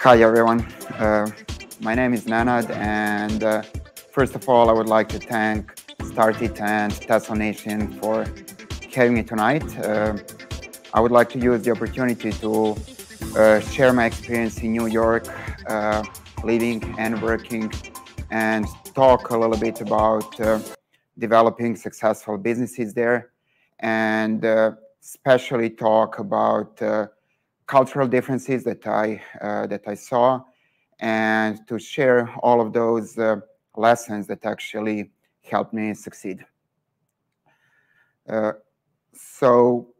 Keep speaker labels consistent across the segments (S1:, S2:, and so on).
S1: Hi everyone, my name is Nenad, and first of all I would like to thank Startit and Tesla Nation for having me tonight. I would like to use the opportunity to share my experience in New York, living and working, and talk a little bit about developing successful businesses there, and especially talk about cultural differences that I saw, and to share all of those lessons that actually helped me succeed. So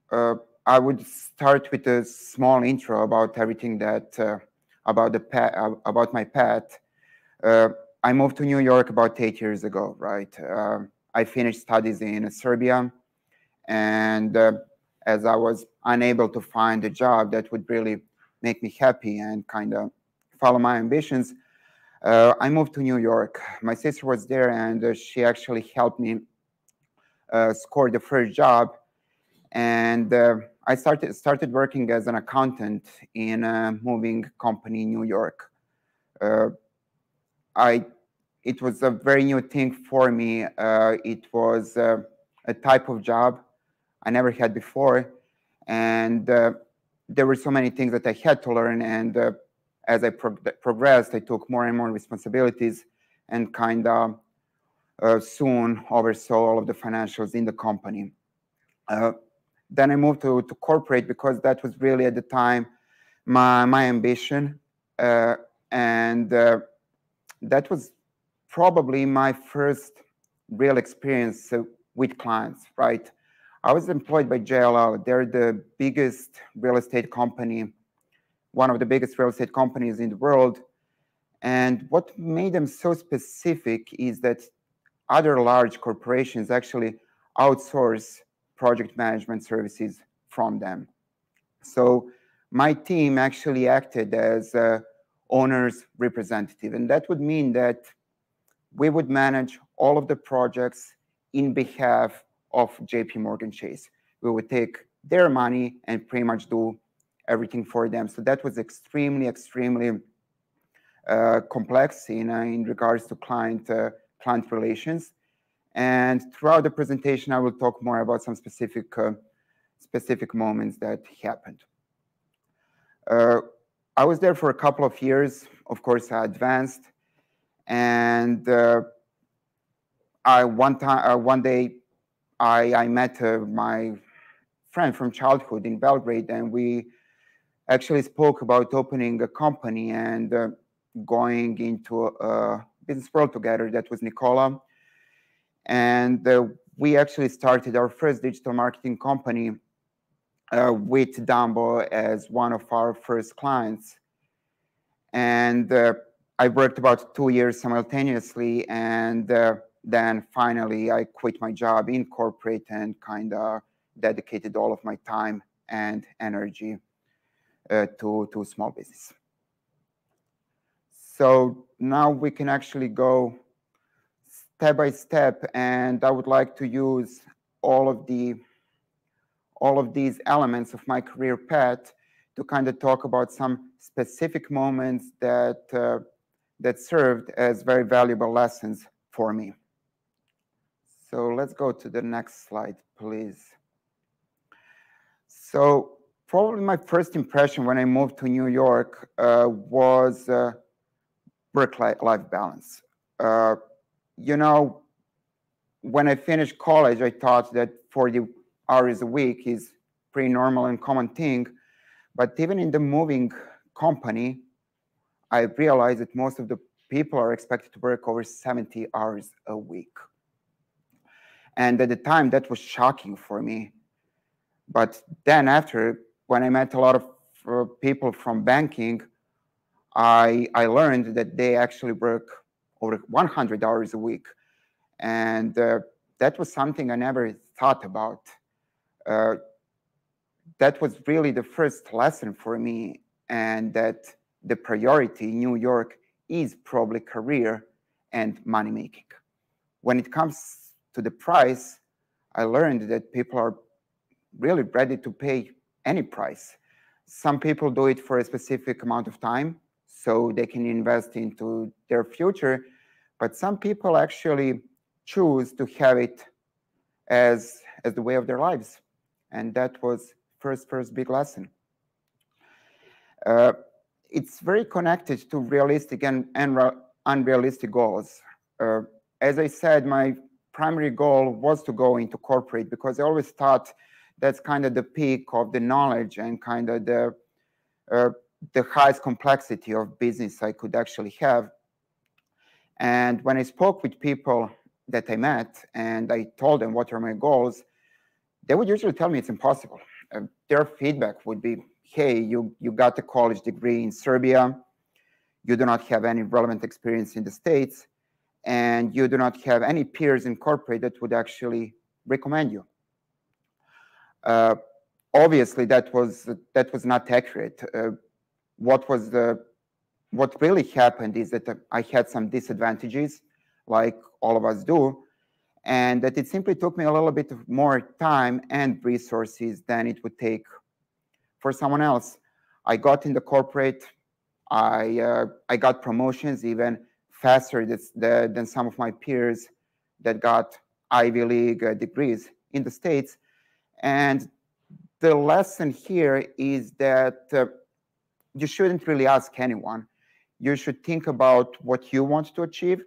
S1: I would start with a small intro about everything that about my path. I moved to New York about 8 years ago, right? I finished studies in Serbia, and as I was unable to find a job that would really make me happy and kind of follow my ambitions, I moved to New York. My sister was there, and she actually helped me score the first job. And I started working as an accountant in a moving company in New York. It was a very new thing for me. It was a type of job I never had before, and there were so many things that I had to learn. And as I progressed, I took more and more responsibilities, and kind of soon oversaw all of the financials in the company. Then I moved to corporate because that was really at the time my ambition, and that was probably my first real experience with clients, right? I was employed by JLL. They're the biggest real estate company, one of the biggest real estate companies in the world. And what made them so specific is that other large corporations actually outsource project management services from them. So my team actually acted as a owner's representative. And that would mean that we would manage all of the projects in behalf of JP Morgan Chase. We would take their money and pretty much do everything for them. So that was extremely complex in regards to client relations. And throughout the presentation, I will talk more about some specific moments that happened. I was there for a couple of years. Of course, I advanced, and one day I met my friend from childhood in Belgrade, and we actually spoke about opening a company and going into a business world together. That was Nicola. And we actually started our first digital marketing company with Dumbo as one of our first clients. And I worked about 2 years simultaneously, and then finally I quit my job in corporate and kind of dedicated all of my time and energy to small business. So now we can actually go step by step, and I would like to use all of these elements of my career path to kind of talk about some specific moments that served as very valuable lessons for me. So let's go to the next slide, please. So probably my first impression when I moved to New York was work-life balance. You know, when I finished college, I thought that 40 hours a week is pretty normal and common thing. But even in the moving company, I realized that most of the people are expected to work over 70 hours a week. And at the time, that was shocking for me. But then after, when I met a lot of people from banking, I learned that they actually work over 100 hours a week. And that was something I never thought about. That was really the first lesson for me, and that the priority in New York is probably career and money making. When it comes to the price, I learned that people are really ready to pay any price. Some people do it for a specific amount of time, so they can invest into their future. But some people actually choose to have it as the way of their lives. And that was first big lesson. It's very connected to realistic and unrealistic goals. As I said, my primary goal was to go into corporate because I always thought that's kind of the peak of the knowledge and kind of the highest complexity of business I could actually have. And when I spoke with people that I met and I told them what are my goals, they would usually tell me it's impossible. Their feedback would be, hey, you got a college degree in Serbia, you do not have any relevant experience in the States, and you do not have any peers in corporate that would actually recommend you. Obviously, that was not accurate. What really happened is that I had some disadvantages, like all of us do, and that it simply took me a little bit more time and resources than it would take for someone else. I got into corporate. I got promotions even faster than some of my peers that got Ivy League degrees in the States. And the lesson here is that you shouldn't really ask anyone. You should think about what you want to achieve.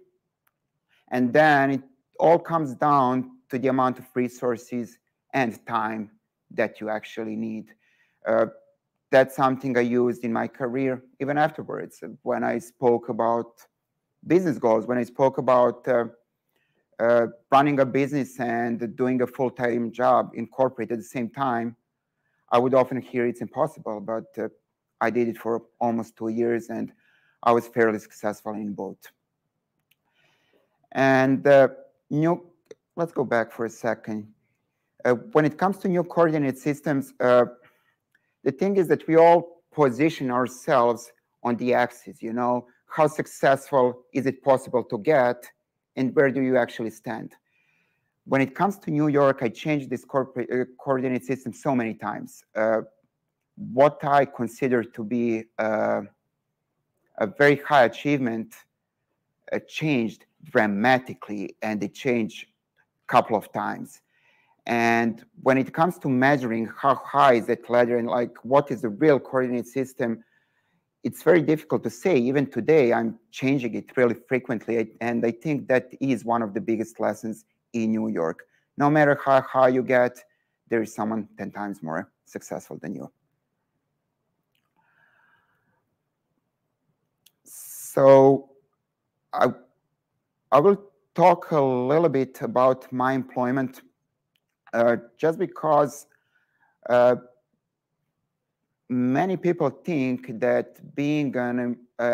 S1: And then it all comes down to the amount of resources and time that you actually need. That's something I used in my career even afterwards. When I spoke about business goals, when I spoke about running a business and doing a full-time job in corporate at the same time, I would often hear it's impossible, but I did it for almost 2 years and I was fairly successful in both. And let's go back for a second. When it comes to new coordinate systems, the thing is that we all position ourselves on the axis, you know, how successful is it possible to get and where do you actually stand? When it comes to New York, I changed this coordinate system so many times. What I consider to be a very high achievement changed dramatically, and it changed a couple of times. And when it comes to measuring how high is that ladder and like what is the real coordinate system, it's very difficult to say. Even today, I'm changing it really frequently, and I think that is one of the biggest lessons in New York. No matter how high you get, there is someone 10 times more successful than you. So I will talk a little bit about my employment just because many people think that being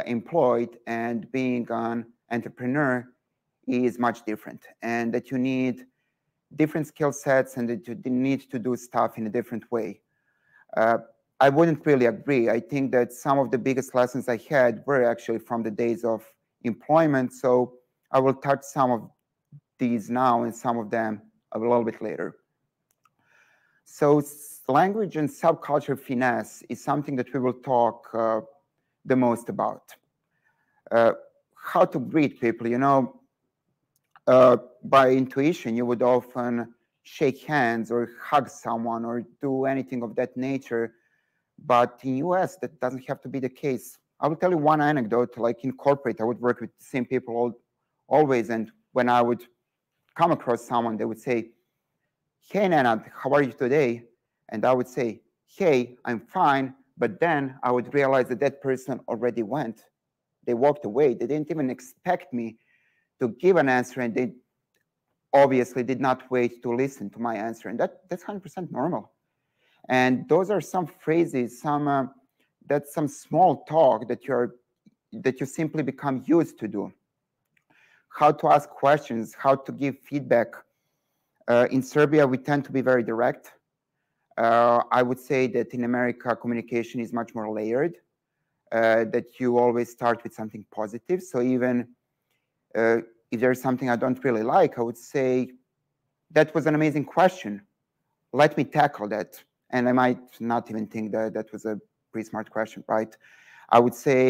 S1: employed and being an entrepreneur is much different, and that you need different skill sets and that you need to do stuff in a different way. I wouldn't really agree. I think that some of the biggest lessons I had were actually from the days of employment, so I will touch some of these now and some of them a little bit later. So language and subculture finesse is something that we will talk the most about. How to greet people, you know, by intuition, you would often shake hands or hug someone or do anything of that nature. But in US, that doesn't have to be the case. I will tell you one anecdote. Like in corporate, I would work with the same people always. And when I would come across someone, they would say, hey, Nenad, how are you today? And I would say, hey, I'm fine. But then I would realize that that person already went. They walked away. They didn't even expect me to give an answer, and they obviously did not wait to listen to my answer. And that's 100% normal. And those are some phrases, that's some small talk that you simply become used to do. How to ask questions, how to give feedback. In Serbia, we tend to be very direct. I would say that in America, communication is much more layered, that you always start with something positive. So even if there's something I don't really like, I would say, that was an amazing question. Let me tackle that. And I might not even think that that was a pretty smart question, right? I would say,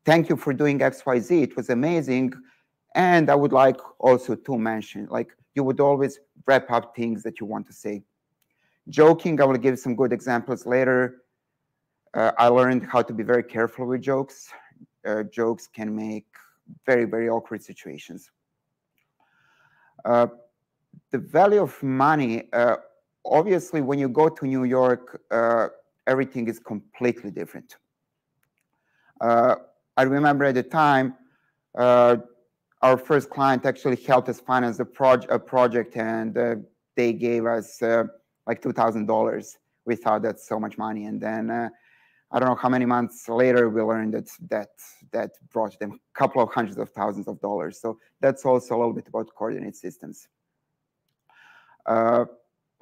S1: thank you for doing XYZ. It was amazing. And I would like also to mention, like, you would always wrap up things that you want to say. Joking, I will give some good examples later. I learned how to be very careful with jokes. Jokes can make very, very awkward situations. The value of money, obviously, when you go to New York, everything is completely different. I remember at the time, our first client actually helped us finance a project, and they gave us like $2,000. We thought that's so much money, and then I don't know how many months later we learned that brought them a couple of hundreds of thousands of dollars. So that's also a little bit about coordinate systems.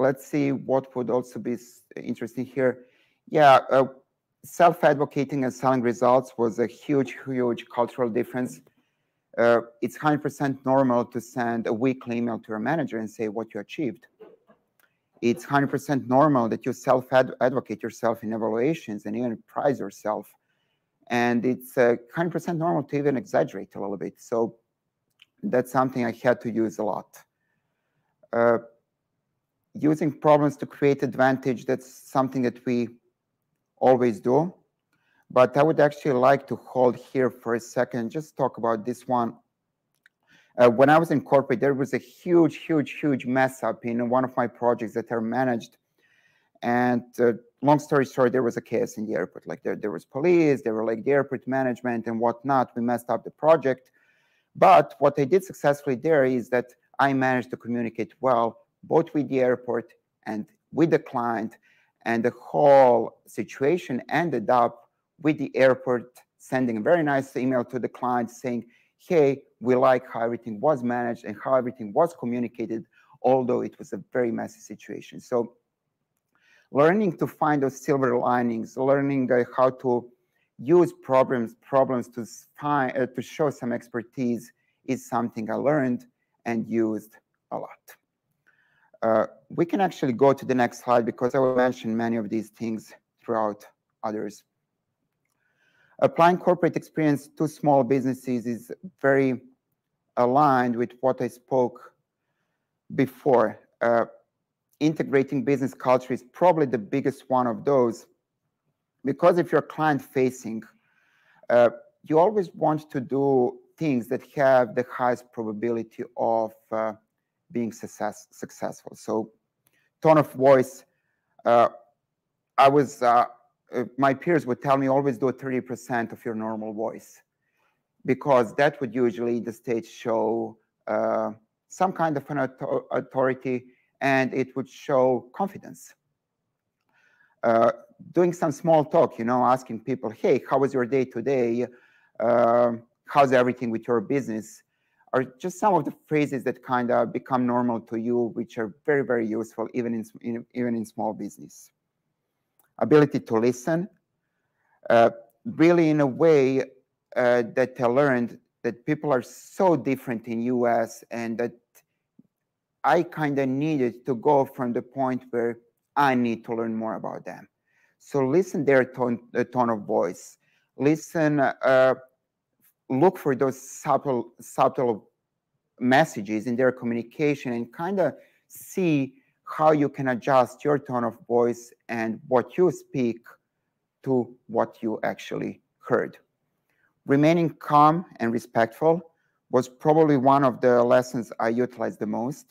S1: Let's see what would also be interesting here. Yeah, self-advocating and selling results was a huge, huge cultural difference. It's 100% normal to send a weekly email to your manager and say what you achieved. It's 100% normal that you self-advocate yourself in evaluations and even prize yourself. And it's 100% normal to even exaggerate a little bit. So that's something I had to use a lot. Using problems to create advantage, that's something that we always do. But I would actually like to hold here for a second, just talk about this one. When I was in corporate, there was a huge, huge, huge mess up in one of my projects that are managed. And long story short, there was a chaos in the airport. Like there was police, there were like the airport management and whatnot. We messed up the project. But what I did successfully there is that I managed to communicate well, both with the airport and with the client. And the whole situation ended up with the airport sending a very nice email to the client saying, hey, we like how everything was managed and how everything was communicated, although it was a very messy situation. So learning to find those silver linings, learning how to use problems to show some expertise is something I learned and used a lot. We can actually go to the next slide because I will mention many of these things throughout others. Applying corporate experience to small businesses is very aligned with what I spoke before. Integrating business culture is probably the biggest one of those, because if you're client-facing, you always want to do things that have the highest probability of being successful. So tone of voice, my peers would tell me always do 30% of your normal voice, because that would usually in the stage show some kind of an authority, and it would show confidence. Doing some small talk, asking people, hey, how was your day today? How's everything with your business? Are just some of the phrases that kind of become normal to you, which are very, very useful even in small business. Ability to listen, really in a way that I learned that people are so different in US, and that I kind of needed to go from the point where I need to learn more about them. So listen their tone of voice. Listen, look for those subtle messages in their communication and kind of see how you can adjust your tone of voice and what you speak to what you actually heard. Remaining calm and respectful was probably one of the lessons I utilized the most.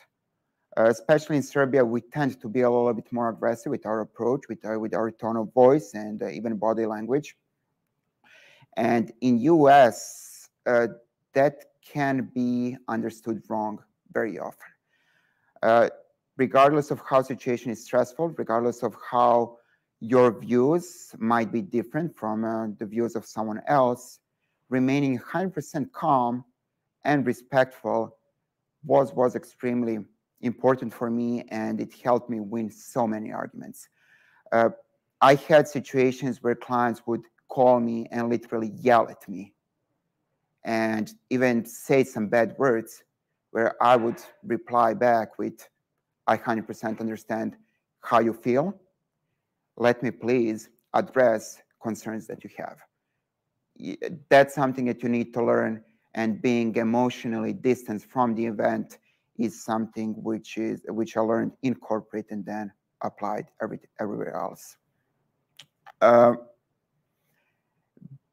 S1: Especially in Serbia, we tend to be a little bit more aggressive with our approach, with our tone of voice and even body language. And in US, that can be understood wrong very often. Regardless of how situation is stressful, regardless of how your views might be different from the views of someone else, remaining 100% calm and respectful was extremely important for me, and it helped me win so many arguments. I had situations where clients would call me and literally yell at me and even say some bad words, where I would reply back with, I 100% understand how you feel. Let me please address concerns that you have. That's something that you need to learn, and being emotionally distanced from the event is something which I learned in corporate and then applied everywhere else.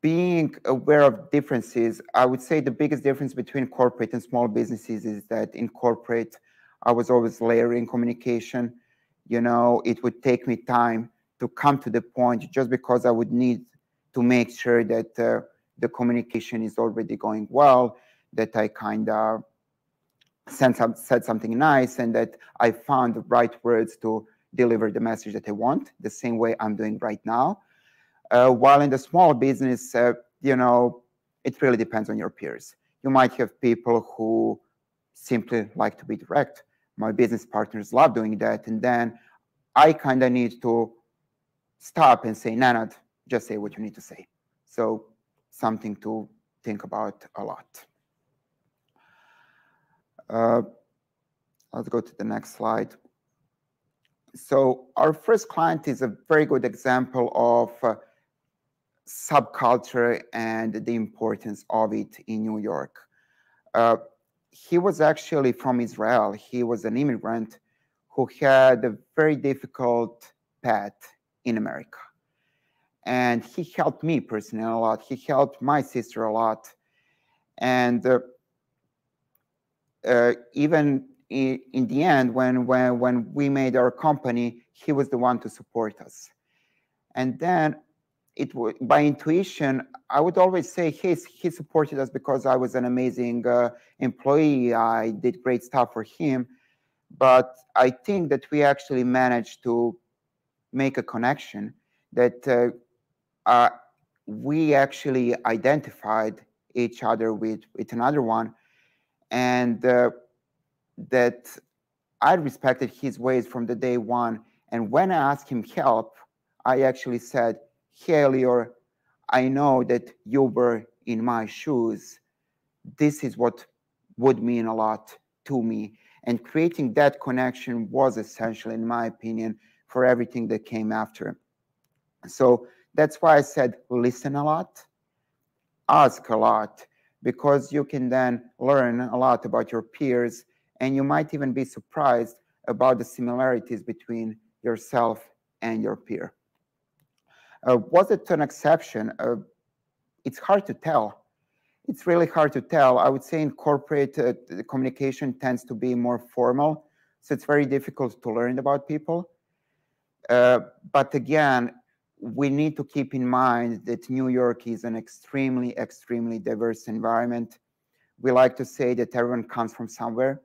S1: Being aware of differences, I would say the biggest difference between corporate and small businesses is that in corporate, I was always layering communication. You know, it would take me time to come to the point just because I would need to make sure that the communication is already going well, that I kind of said something nice, and that I found the right words to deliver the message that I want, the same way I'm doing right now. While in the small business, you know, it really depends on your peers. You might have people who simply like to be direct. My business partners love doing that. And then I kind of need to stop and say, Nenad, just say what you need to say. So something to think about a lot. Let's go to the next slide. So our first client is a very good example of subculture and the importance of it in New York. He was actually from Israel. He was an immigrant who had a very difficult path in America. And he helped me personally a lot. He helped my sister a lot. And even in the end, when we made our company, he was the one to support us. And then by intuition, I would always say he supported us because I was an amazing employee. I did great stuff for him. But I think that we actually managed to make a connection, that we actually identified each other with another one, and that I respected his ways from the day one. And when I asked him help, I actually said, hey, Elior, I know that you were in my shoes. This is what would mean a lot to me. And creating that connection was essential, in my opinion, for everything that came after. So that's why I said listen a lot, ask a lot, because you can then learn a lot about your peers, and you might even be surprised about the similarities between yourself and your peer. Was it an exception? It's hard to tell. It's really hard to tell. I would say in corporate, the communication tends to be more formal, so it's very difficult to learn about people. But again, we need to keep in mind that New York is an extremely, extremely diverse environment. We like to say that everyone comes from somewhere.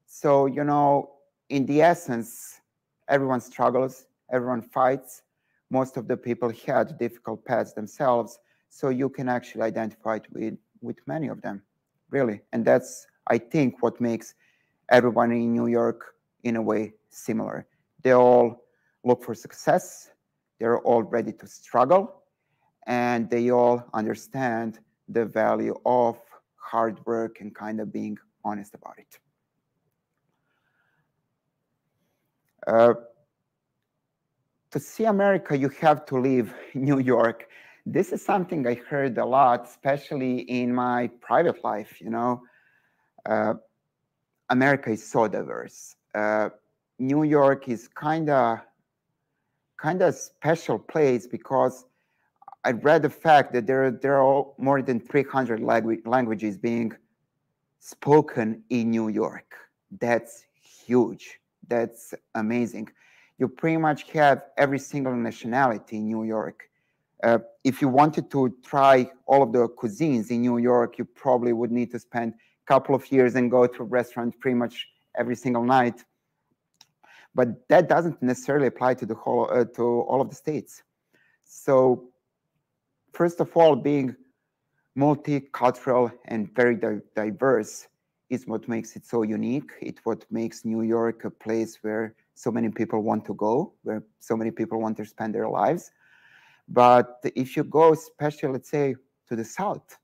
S1: So, you know, in the essence, everyone struggles, everyone fights. Most of the people had difficult paths themselves, so you can actually identify it with many of them, really. And that's, I think, what makes everyone in New York, in a way, similar. They all look for success, they're all ready to struggle, and they all understand the value of hard work and kind of being honest about it. To see America, you have to leave New York. This is something I heard a lot, especially in my private life, you know. America is so diverse. New York is kind of a special place because I read the fact that there are more than 300 languages being spoken in New York. That's huge. That's amazing. You pretty much have every single nationality in New York. If you wanted to try all of the cuisines in New York, you probably would need to spend a couple of years and go to a restaurant pretty much every single night. But that doesn't necessarily apply to the whole to all of the states. So first of all, being multicultural and very diverse is what makes it so unique. It's what makes New York a place where so many people want to go, where so many people want to spend their lives. But if you go, especially, let's say, to the South,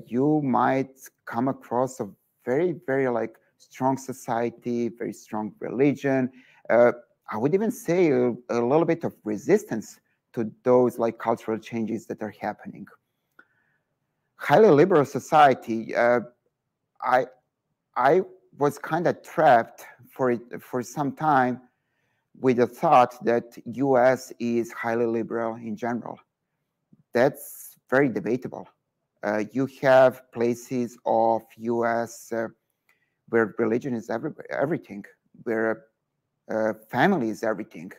S1: you might come across a very, very strong society, very strong religion. I would even say a little bit of resistance to those like cultural changes that are happening. Highly liberal society, I was kind of trapped for some time with the thought that US is highly liberal in general. That's very debatable. You have places of US where religion is everything, where family is everything,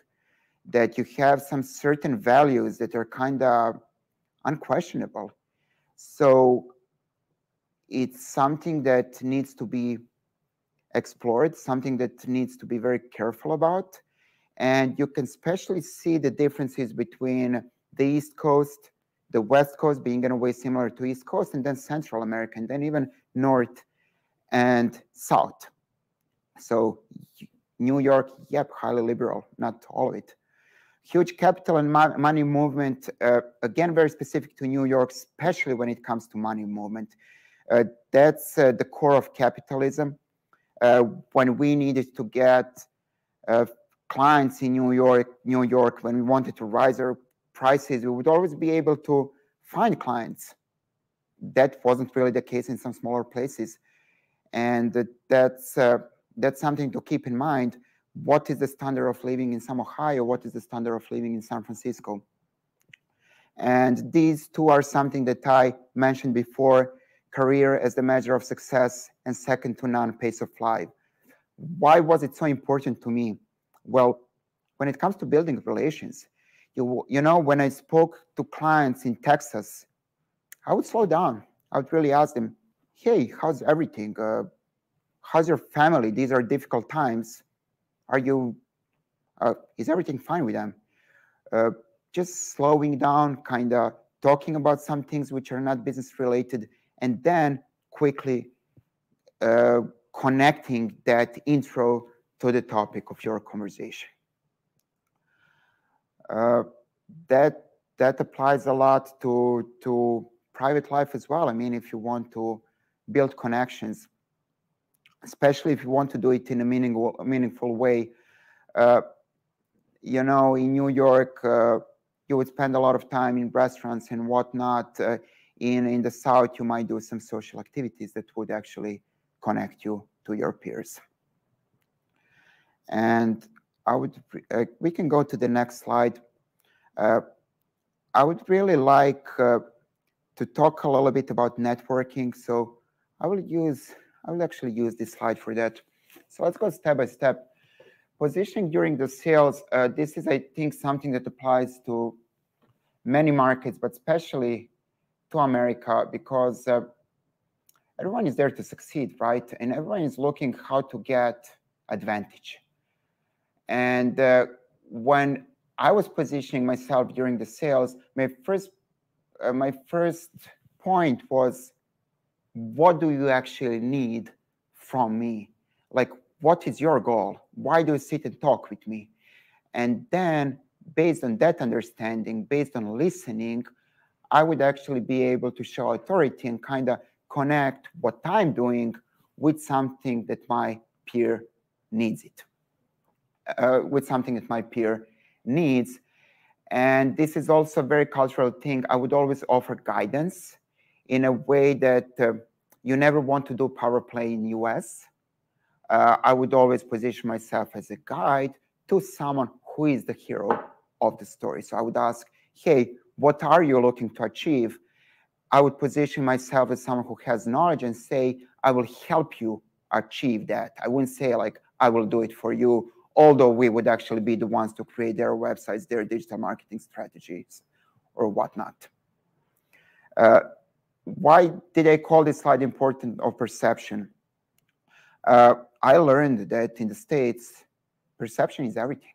S1: that you have some certain values that are kind of unquestionable. So it's something that needs to be explored, something that needs to be very careful about. And you can especially see the differences between the East Coast, the West Coast being in a way similar to East Coast, and then Central America, and then even North and South. So New York, yep, highly liberal, not all of it. Huge capital and money movement, again, very specific to New York, especially when it comes to money movement. That's the core of capitalism. When we needed to get clients in New York, when we wanted to raise our prices, we would always be able to find clients. That wasn't really the case in some smaller places. And that's something to keep in mind. What is the standard of living in some Ohio? What is the standard of living in San Francisco? And these two are something that I mentioned before: career as the measure of success, and second to none, pace of life. Why was it so important to me? Well, when it comes to building relations, you know, when I spoke to clients in Texas, I would slow down. I would really ask them, hey, how's everything? How's your family? These are difficult times. Is everything fine with them? Just slowing down, kind of talking about some things which are not business related, and then quickly connecting that intro to the topic of your conversation. That applies a lot to private life as well. I mean, if you want to build connections, especially if you want to do it in a meaningful way, you know, in New York, you would spend a lot of time in restaurants and whatnot. In the South, you might do some social activities that would actually connect you to your peers. And we can go to the next slide. I would really like to talk a little bit about networking. So I will actually use this slide for that. So let's go step by step. Positioning during the sales, this is, I think, something that applies to many markets, but especially to America, because everyone is there to succeed, right? And everyone is looking how to get advantage. And when I was positioning myself during the sales, my first point was, what do you actually need from me? Like, what is your goal? Why do you sit and talk with me? And then, based on that understanding, based on listening, I would actually be able to show authority and kind of connect what I'm doing with something that my peer needs it, with something that my peer needs. And this is also a very cultural thing. I would always offer guidance in a way that you never want to do power play in US. I would always position myself as a guide to someone who is the hero of the story. So I would ask, hey, what are you looking to achieve? I would position myself as someone who has knowledge and say, I will help you achieve that. I wouldn't say, like, I will do it for you, although we would actually be the ones to create their websites, their digital marketing strategies, or whatnot. Why did I call this slide important of perception? I learned that in the States, perception is everything.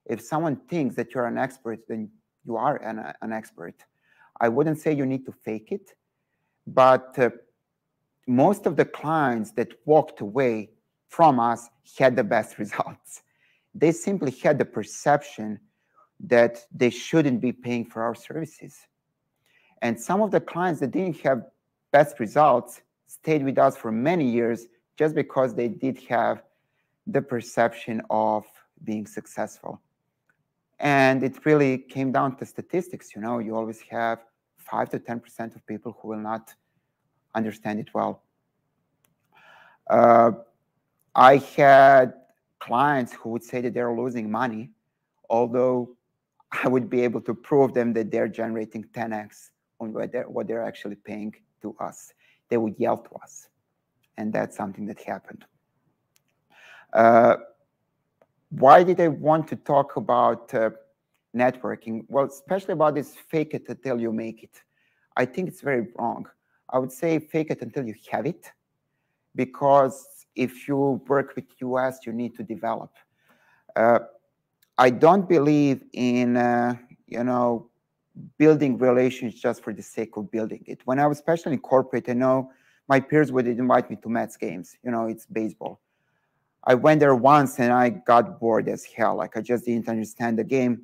S1: If someone thinks that you're an expert, then you are an expert. I wouldn't say you need to fake it, but most of the clients that walked away from us had the best results. They simply had the perception that they shouldn't be paying for our services. And some of the clients that didn't have best results stayed with us for many years just because they did have the perception of being successful. And it really came down to statistics. You always have 5 to 10% of people who will not understand it well. I had clients who would say that they're losing money, although I would be able to prove them that they're generating 10x on what they're actually paying to us. They would yell to us. And that's something that happened. Why did I want to talk about networking? Well, especially about this fake it until you make it. I think it's very wrong. I would say fake it until you have it, because if you work with US, you need to develop. I don't believe in, building relations just for the sake of building it. When I was especially in corporate, I know my peers would invite me to Mets games. It's baseball. I went there once and I got bored as hell. Like, I just didn't understand the game.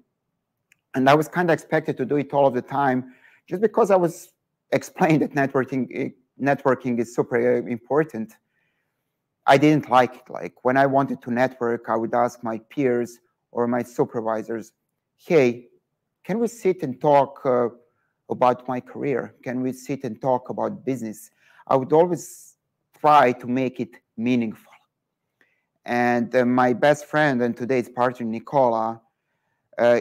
S1: And I was kind of expected to do it all of the time just because I was explained that networking is super important. I didn't like it. Like, when I wanted to network, I would ask my peers or my supervisors, hey, can we sit and talk about my career? Can we sit and talk about business? I would always try to make it meaningful. And my best friend and today's partner, Nicola,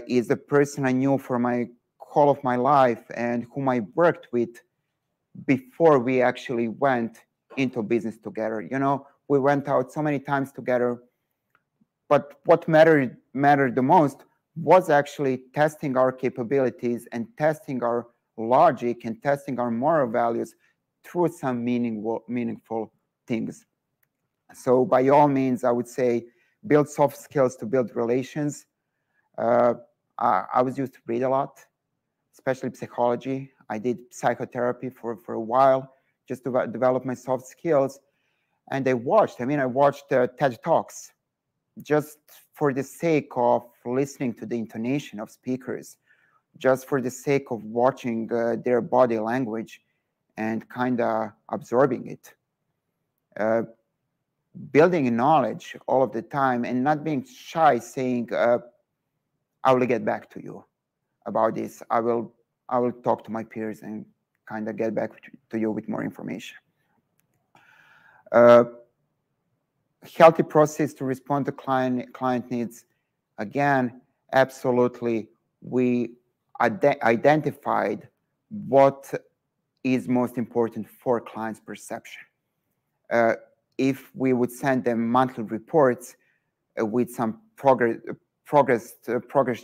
S1: is the person I knew for my whole of my life and whom I worked with before we actually went into business together. We went out so many times together, but what mattered the most was actually testing our capabilities and testing our logic and testing our moral values through some meaningful things. So by all means, I would say build soft skills to build relations. I was used to read a lot, especially psychology. I did psychotherapy for a while just to develop my soft skills. And I watched TED Talks just for the sake of listening to the intonation of speakers, just for the sake of watching their body language and kind of absorbing it. Building knowledge all of the time and not being shy, saying, I will get back to you about this. I will talk to my peers and kind of get back to you with more information. Healthy process to respond to client needs. Again, absolutely, we identified what is most important for clients' perception. If we would send them monthly reports with some progress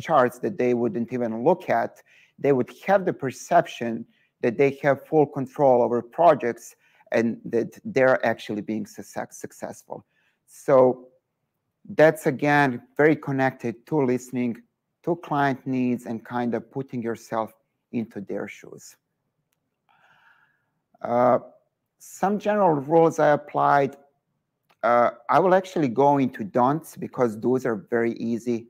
S1: charts that they wouldn't even look at, they would have the perception that they have full control over projects and that they're actually being successful. So that's, again, very connected to listening to client needs and kind of putting yourself into their shoes. Some general rules I applied. I will actually go into don'ts because those are very easy.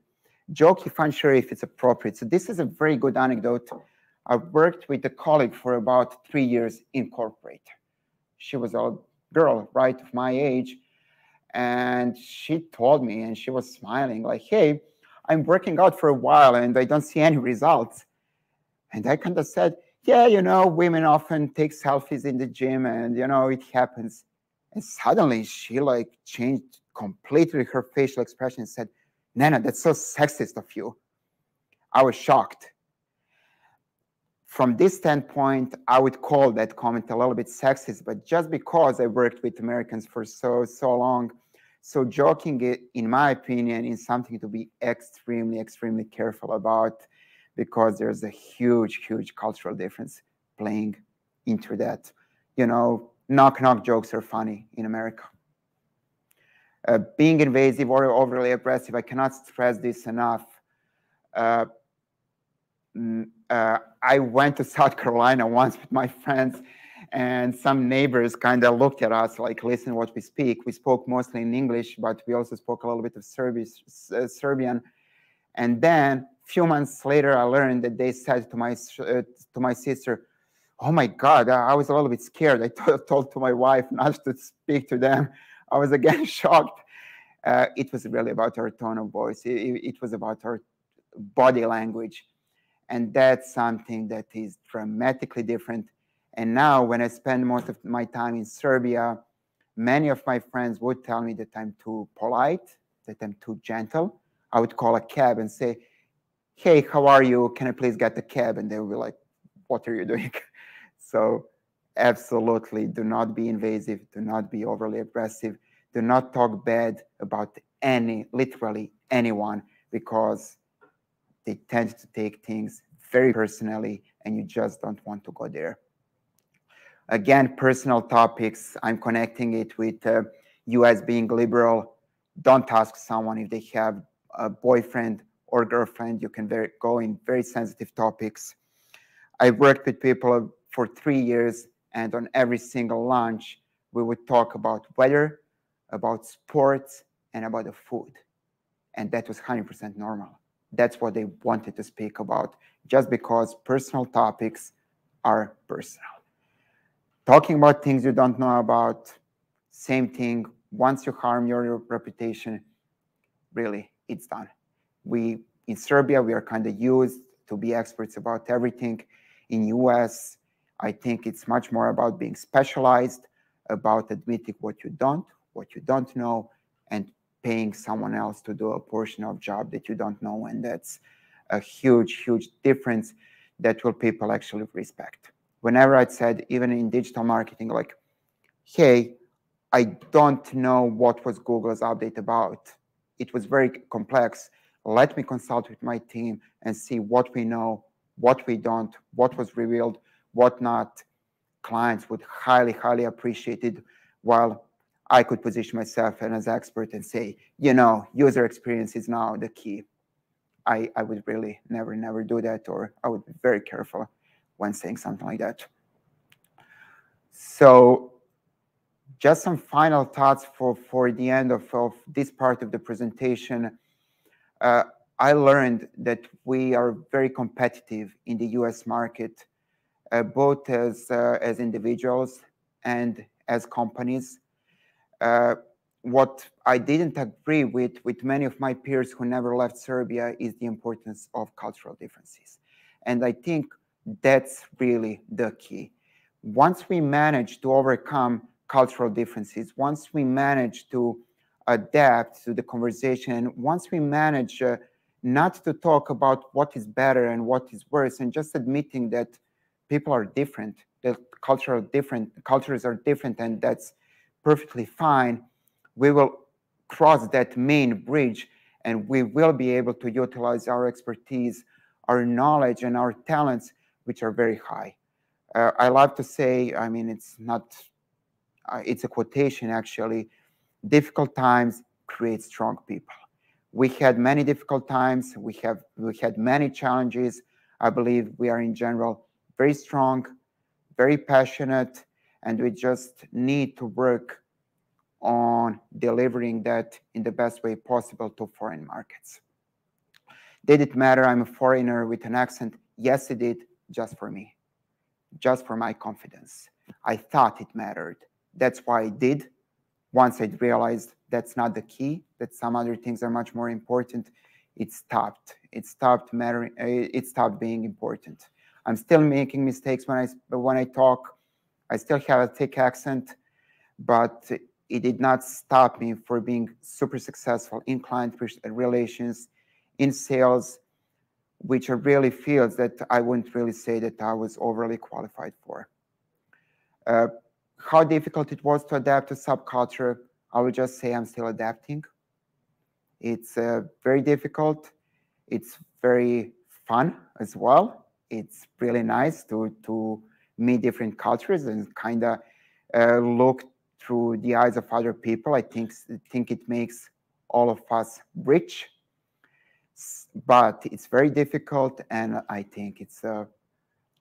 S1: Joke if unsure if it's appropriate. So this is a very good anecdote. I worked with a colleague for about 3 years in corporate. She was a girl, right, of my age. And she told me, and she was smiling, like, hey, I'm working out for a while and I don't see any results. And I kind of said, yeah, women often take selfies in the gym and, it happens. And suddenly she changed completely her facial expression and said, Nenad, that's so sexist of you. I was shocked. From this standpoint, I would call that comment a little bit sexist, but just because I worked with Americans for so long, so joking, in my opinion, is something to be extremely, extremely careful about, because there's a huge cultural difference playing into that. Knock-knock jokes are funny in America. Being invasive or overly aggressive, I cannot stress this enough. I went to South Carolina once with my friends, and some neighbors kind of looked at us like, listen to what we speak. We spoke mostly in English, but we also spoke a little bit of Serbian. And then a few months later, I learned that they said to my sister, oh my God, I was a little bit scared. I told to my wife not to speak to them. I was again shocked. It was really about our tone of voice. It was about our body language. And that's something that is dramatically different. And now when I spend most of my time in Serbia, many of my friends would tell me that I'm too polite, that I'm too gentle. I would call a cab and say, hey, how are you? Can I please get the cab? And they would be like, what are you doing? So absolutely do not be invasive. Do not be overly aggressive. Do not talk bad about literally anyone, because they tend to take things very personally and you just don't want to go there. Again, personal topics, I'm connecting it with US being liberal. Don't ask someone if they have a boyfriend or girlfriend. You can go in very sensitive topics. I worked with people for 3 years, and on every single lunch, we would talk about weather, about sports, and about the food. And that was 100% normal. That's what they wanted to speak about, just because personal topics are personal. Talking about things you don't know about, same thing. Once you harm your reputation, really, it's done. In Serbia, we are kind of used to be experts about everything. In US, I think it's much more about being specialized, about admitting what you don't know, and paying someone else to do a portion of job that you don't know. And that's a huge, huge difference that will people actually respect. Whenever I said, even in digital marketing, like, hey, I don't know what was Google's update about. It was very complex. Let me consult with my team and see what we know, what we don't, what was revealed, what not. Clients would highly, highly appreciate it, while I could position myself as an expert and say, user experience is now the key. I would really never do that, or I would be very careful when saying something like that. So just some final thoughts for the end of this part of the presentation. I learned that we are very competitive in the US market, both as individuals and as companies. What I didn't agree with many of my peers who never left Serbia is the importance of cultural differences. And I think that's really the key. Once we manage to overcome cultural differences, once we manage to adapt to the conversation, once we manage not to talk about what is better and what is worse, and just admitting that people are different, that cultures are different, and that's perfectly fine, we will cross that main bridge, and we will be able to utilize our expertise, our knowledge, and our talents, which are very high. I love to say, I mean, it's a quotation actually, difficult times create strong people. We had many difficult times. We had many challenges. I believe we are in general very strong, very passionate, and we just need to work on delivering that in the best way possible to foreign markets. Did it matter I'm a foreigner with an accent? Yes, it did, just for me, just for my confidence. I thought it mattered. That's why I did. Once I realized that's not the key, that some other things are much more important, it stopped. It stopped mattering. It stopped being important. I'm still making mistakes when I talk. I still have a thick accent, but it did not stop me from being super successful in client relations, in sales, which are really fields that I wouldn't really say that I was overly qualified for. How difficult it was to adapt to subculture, I would just say I'm still adapting. It's very difficult. It's very fun as well. It's really nice to meet different cultures and kind of look through the eyes of other people. I think it makes all of us rich, but it's very difficult, and I think it's a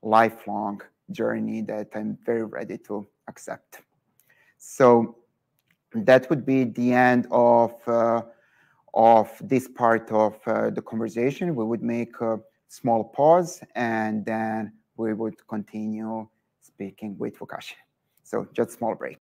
S1: lifelong journey that I'm very ready to accept. So that would be the end of this part of the conversation. We would make a small pause, and then we would continue speaking with Vukashi. So just a small break.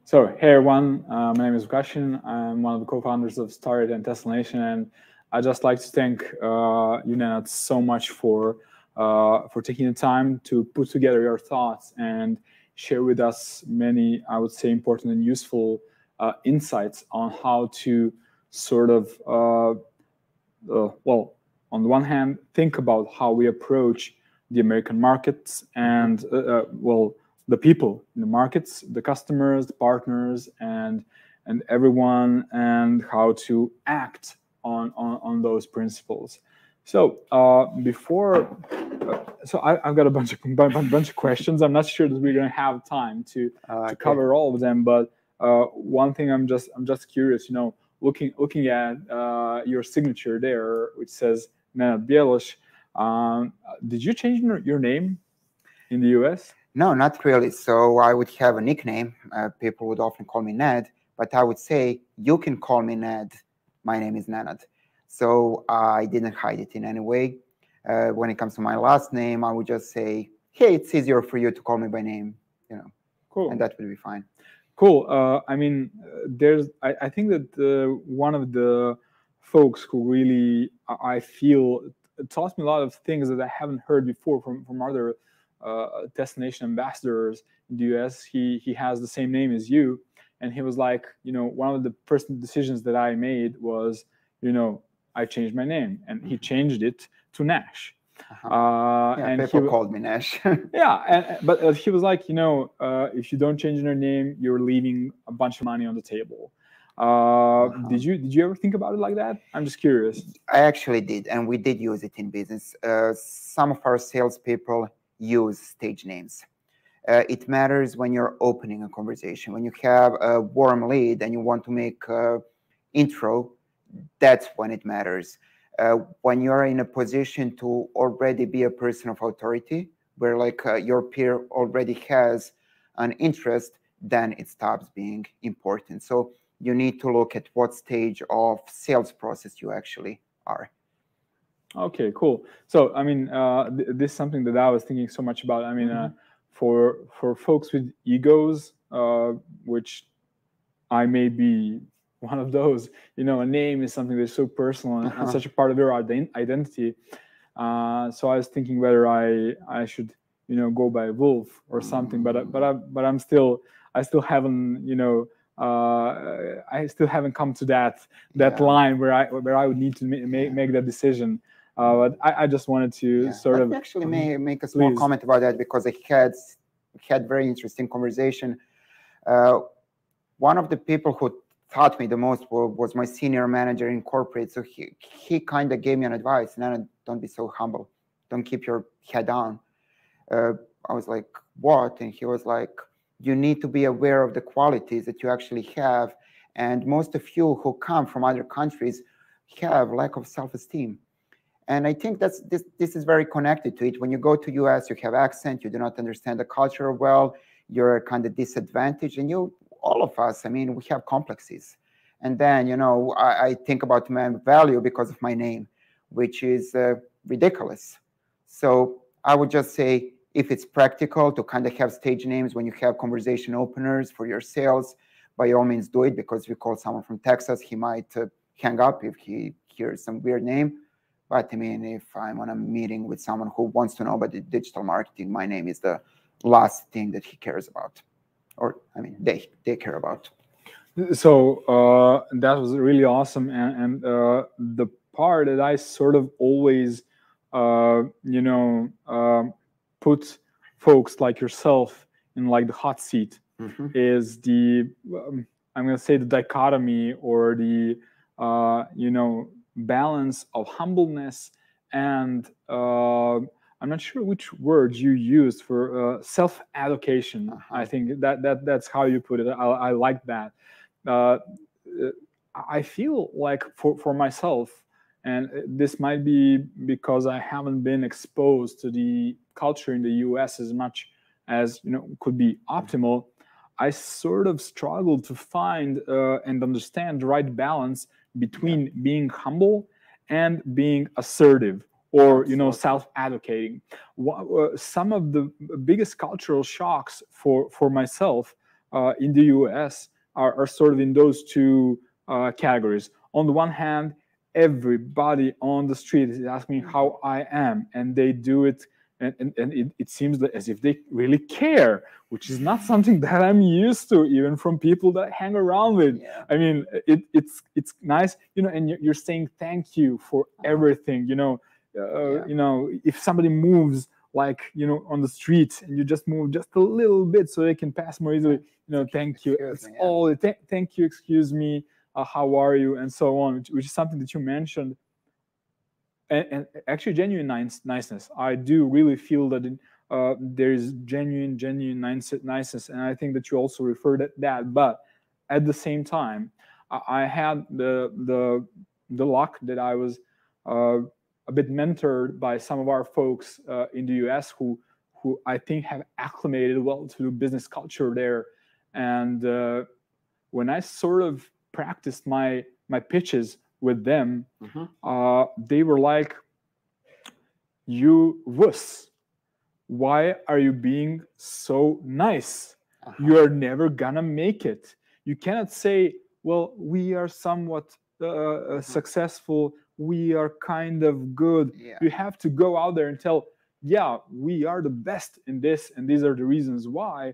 S2: So, hey everyone, my name is Gushin. I'm one of the co-founders of Started and Tesla Nation, and I'd just like to thank you, Nenad, so much for taking the time to put together your thoughts and share with us many, I would say, important and useful insights on how to sort of, well, on the one hand, think about how we approach the American markets and, well, the people in the markets, the customers, the partners, and everyone, and how to act on those principles. So I've got a bunch of questions. I'm not sure that we're going to have time to cover all of them, but one thing I'm just curious. You know, looking at your signature there, which says Nenad Bjeloš. Did you change your name in the US?
S1: No, not really. So I would have a nickname. People would often call me Ned, but I would say, you can call me Ned. My name is Nenad. So I didn't hide it in any way. When it comes to my last name, I would just say, hey, it's easier for you to call me by name, you know.
S2: Cool.
S1: And that would be fine.
S2: Cool. I mean, I think that one of the folks who really, I feel, taught me a lot of things that I haven't heard before from other Tesla Nation ambassadors in the US. He has the same name as you, and he was like, you know, one of the first decisions that I made was, you know, I changed my name, and he changed it to Nash.
S1: And people called me Nash.
S2: But he was like, you know, if you don't change your name, you're leaving a bunch of money on the table. Did you ever think about it like that? I'm just curious.
S1: I actually did, and we did use it in business. Some of our salespeople use stage names. It matters when you're opening a conversation. When you have a warm lead and you want to make an intro, that's when it matters. When you're in a position to already be a person of authority, where like your peer already has an interest, then it stops being important. So you need to look at what stage of sales process you actually are.
S2: Okay, cool. So, I mean, this is something that I was thinking so much about. I mean, for folks with egos, which I may be one of those, you know, a name is something that's so personal and such a part of your identity. So I was thinking whether I should, you know, go by Wolf or something. But I still haven't, you know, I still haven't come to that line where I would need to make that decision. But I just wanted to sort of
S1: actually make a small comment about that, because I had very interesting conversation. One of the people who taught me the most was my senior manager in corporate. So he kind of gave me an advice: "No, don't be so humble. Don't keep your head down." I was like, "What?" And he was like, "You need to be aware of the qualities that you actually have. And most of you who come from other countries have lack of self-esteem." And I think this is very connected to it. When you go to US, you have accent, you do not understand the culture well, you're kind of disadvantaged, and all of us, I mean, we have complexes. And then, you know, I think about my value because of my name, which is ridiculous. So I would just say, if it's practical to kind of have stage names when you have conversation openers for your sales, by all means do it, because if you call someone from Texas, he might hang up if he hears some weird name. But I mean, if I'm on a meeting with someone who wants to know about the digital marketing, my name is the last thing that he cares about. Or, I mean, they care about.
S2: So that was really awesome. And the part that I sort of always, you know, put folks like yourself in like the hot seat is the, I'm going to say the dichotomy or the, you know, balance of humbleness and I'm not sure which word you used for self-allocation. I think that's how you put it. I like that. I feel like for myself, and this might be because I haven't been exposed to the culture in the US as much as, you know, could be optimal. I sort of struggled to find and understand the right balance between being humble and being assertive, or, you know, self-advocating. Some of the biggest cultural shocks for myself in the US are sort of in those two categories. On the one hand, everybody on the street is asking me how I am, and they do it, and it seems as if they really care, which is not something that I'm used to, even from people that I hang around with.
S1: Yeah.
S2: I mean, it's nice, you know, and you're saying thank you for everything, you know. You know, if somebody moves, like, you know, on the street, and you just move just a little bit so they can pass more easily, you know, thank you. It's all thank you, excuse me, how are you, and so on, which is something that you mentioned. And actually, genuine niceness. I do really feel that there is genuine niceness, and I think that you also referred at that. But at the same time, I had the luck that I was a bit mentored by some of our folks in the US who I think have acclimated well to business culture there. And when I sort of practiced my pitches with them, they were like, "You wuss, why are you being so nice? You are never gonna make it. You cannot say, well, we are somewhat successful, we are kind of good." You have to go out there and tell, yeah, we are the best in this, and these are the reasons why,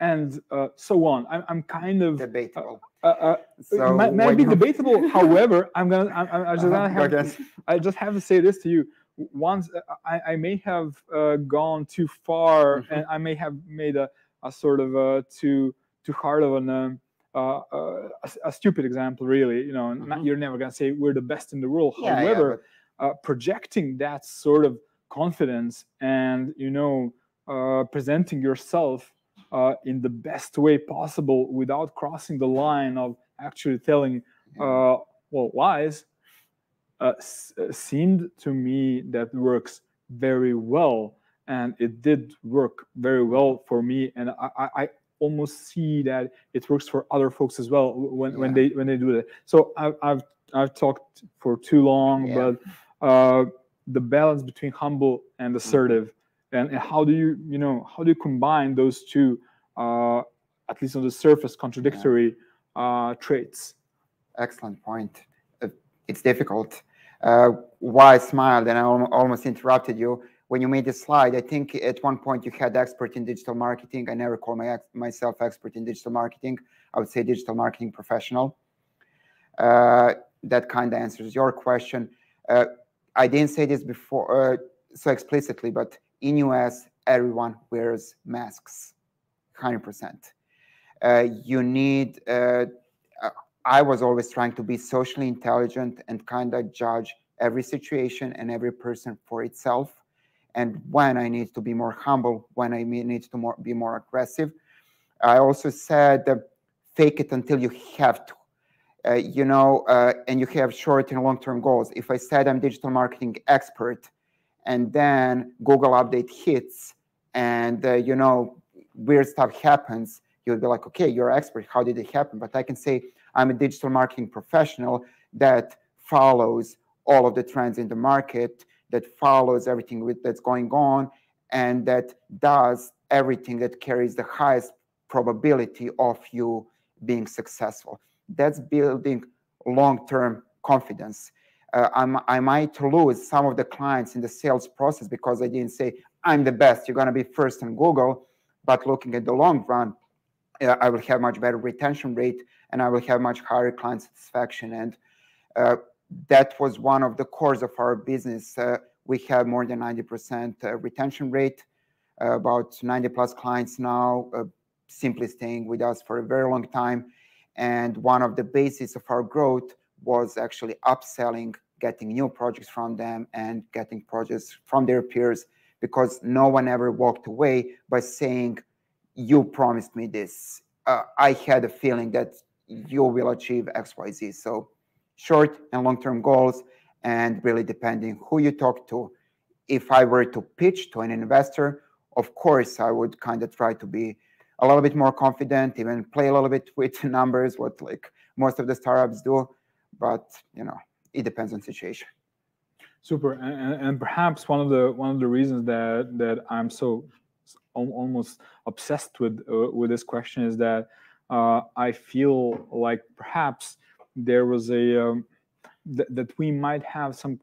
S2: and so on. I'm kind of
S1: debatable.
S2: So might be debatable. However, I just have to say this to you. Once I may have gone too far, and I may have made a sort of too hard of an a stupid example, really. You know, you're never gonna say we're the best in the world. However, projecting that sort of confidence and, you know, presenting yourself in the best way possible without crossing the line of actually telling lies, seemed to me that works very well, and it did work very well for me, and I almost see that it works for other folks as well when they do that. So I've talked for too long, but the balance between humble and assertive, and how do you combine those two, at least on the surface, contradictory traits?
S1: Excellent point. It's difficult. Why I smiled and I almost interrupted you when you made the slide. I think at one point you had expert in digital marketing. I never call myself expert in digital marketing. I would say digital marketing professional. That kind of answers your question. I didn't say this before so explicitly, but in US, everyone wears masks, 100%. You need, I was always trying to be socially intelligent and kind of judge every situation and every person for itself. And when I need to be more humble, when I need to be more aggressive. I also said, fake it until you have to. And you have short and long-term goals. If I said I'm digital marketing expert, and then Google update hits, and weird stuff happens, you'll be like, okay, you're an expert. How did it happen? But I can say I'm a digital marketing professional that follows all of the trends in the market, that follows everything that's going on, and that does everything that carries the highest probability of you being successful. That's building long-term confidence. I might lose some of the clients in the sales process because I didn't say, I'm the best, you're going to be first on Google. But looking at the long run, I will have much better retention rate, and I will have much higher client satisfaction. And that was one of the cores of our business. We have more than 90% retention rate, about 90 plus clients now, simply staying with us for a very long time. And one of the bases of our growth was actually upselling, getting new projects from them and getting projects from their peers, because no one ever walked away by saying, you promised me this. I had a feeling that you will achieve X, Y, Z. So short and long-term goals, and really depending who you talk to. If I were to pitch to an investor, of course, I would kind of try to be a little bit more confident, even play a little bit with numbers, what like most of the startups do. But it depends on situation.
S2: Super, and perhaps one of the reasons that I'm so almost obsessed with this question is that I feel like perhaps there was a that we might have some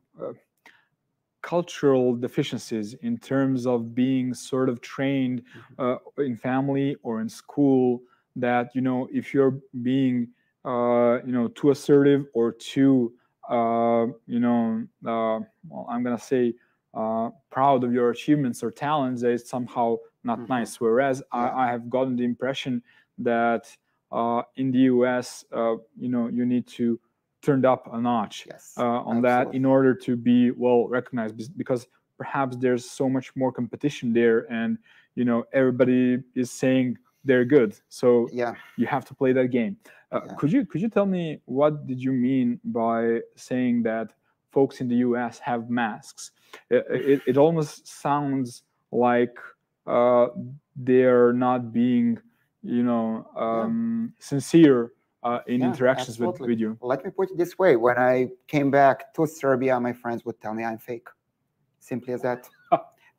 S2: cultural deficiencies in terms of being sort of trained in family or in school, that, you know, if you're being you know, too assertive or too you know, well, I'm gonna say proud of your achievements or talents, that it's somehow not nice. Whereas I have gotten the impression that in the US, you know, you need to turn up a notch on that in order to be well recognized, because perhaps there's so much more competition there, and, you know, everybody is saying they're good, so you have to play that game. Could you tell me, what did you mean by saying that folks in the US have masks? It almost sounds like they're not being, you know, sincere in interactions with you.
S1: Let me put it this way. When I came back to Serbia, my friends would tell me I'm fake. Simple as that.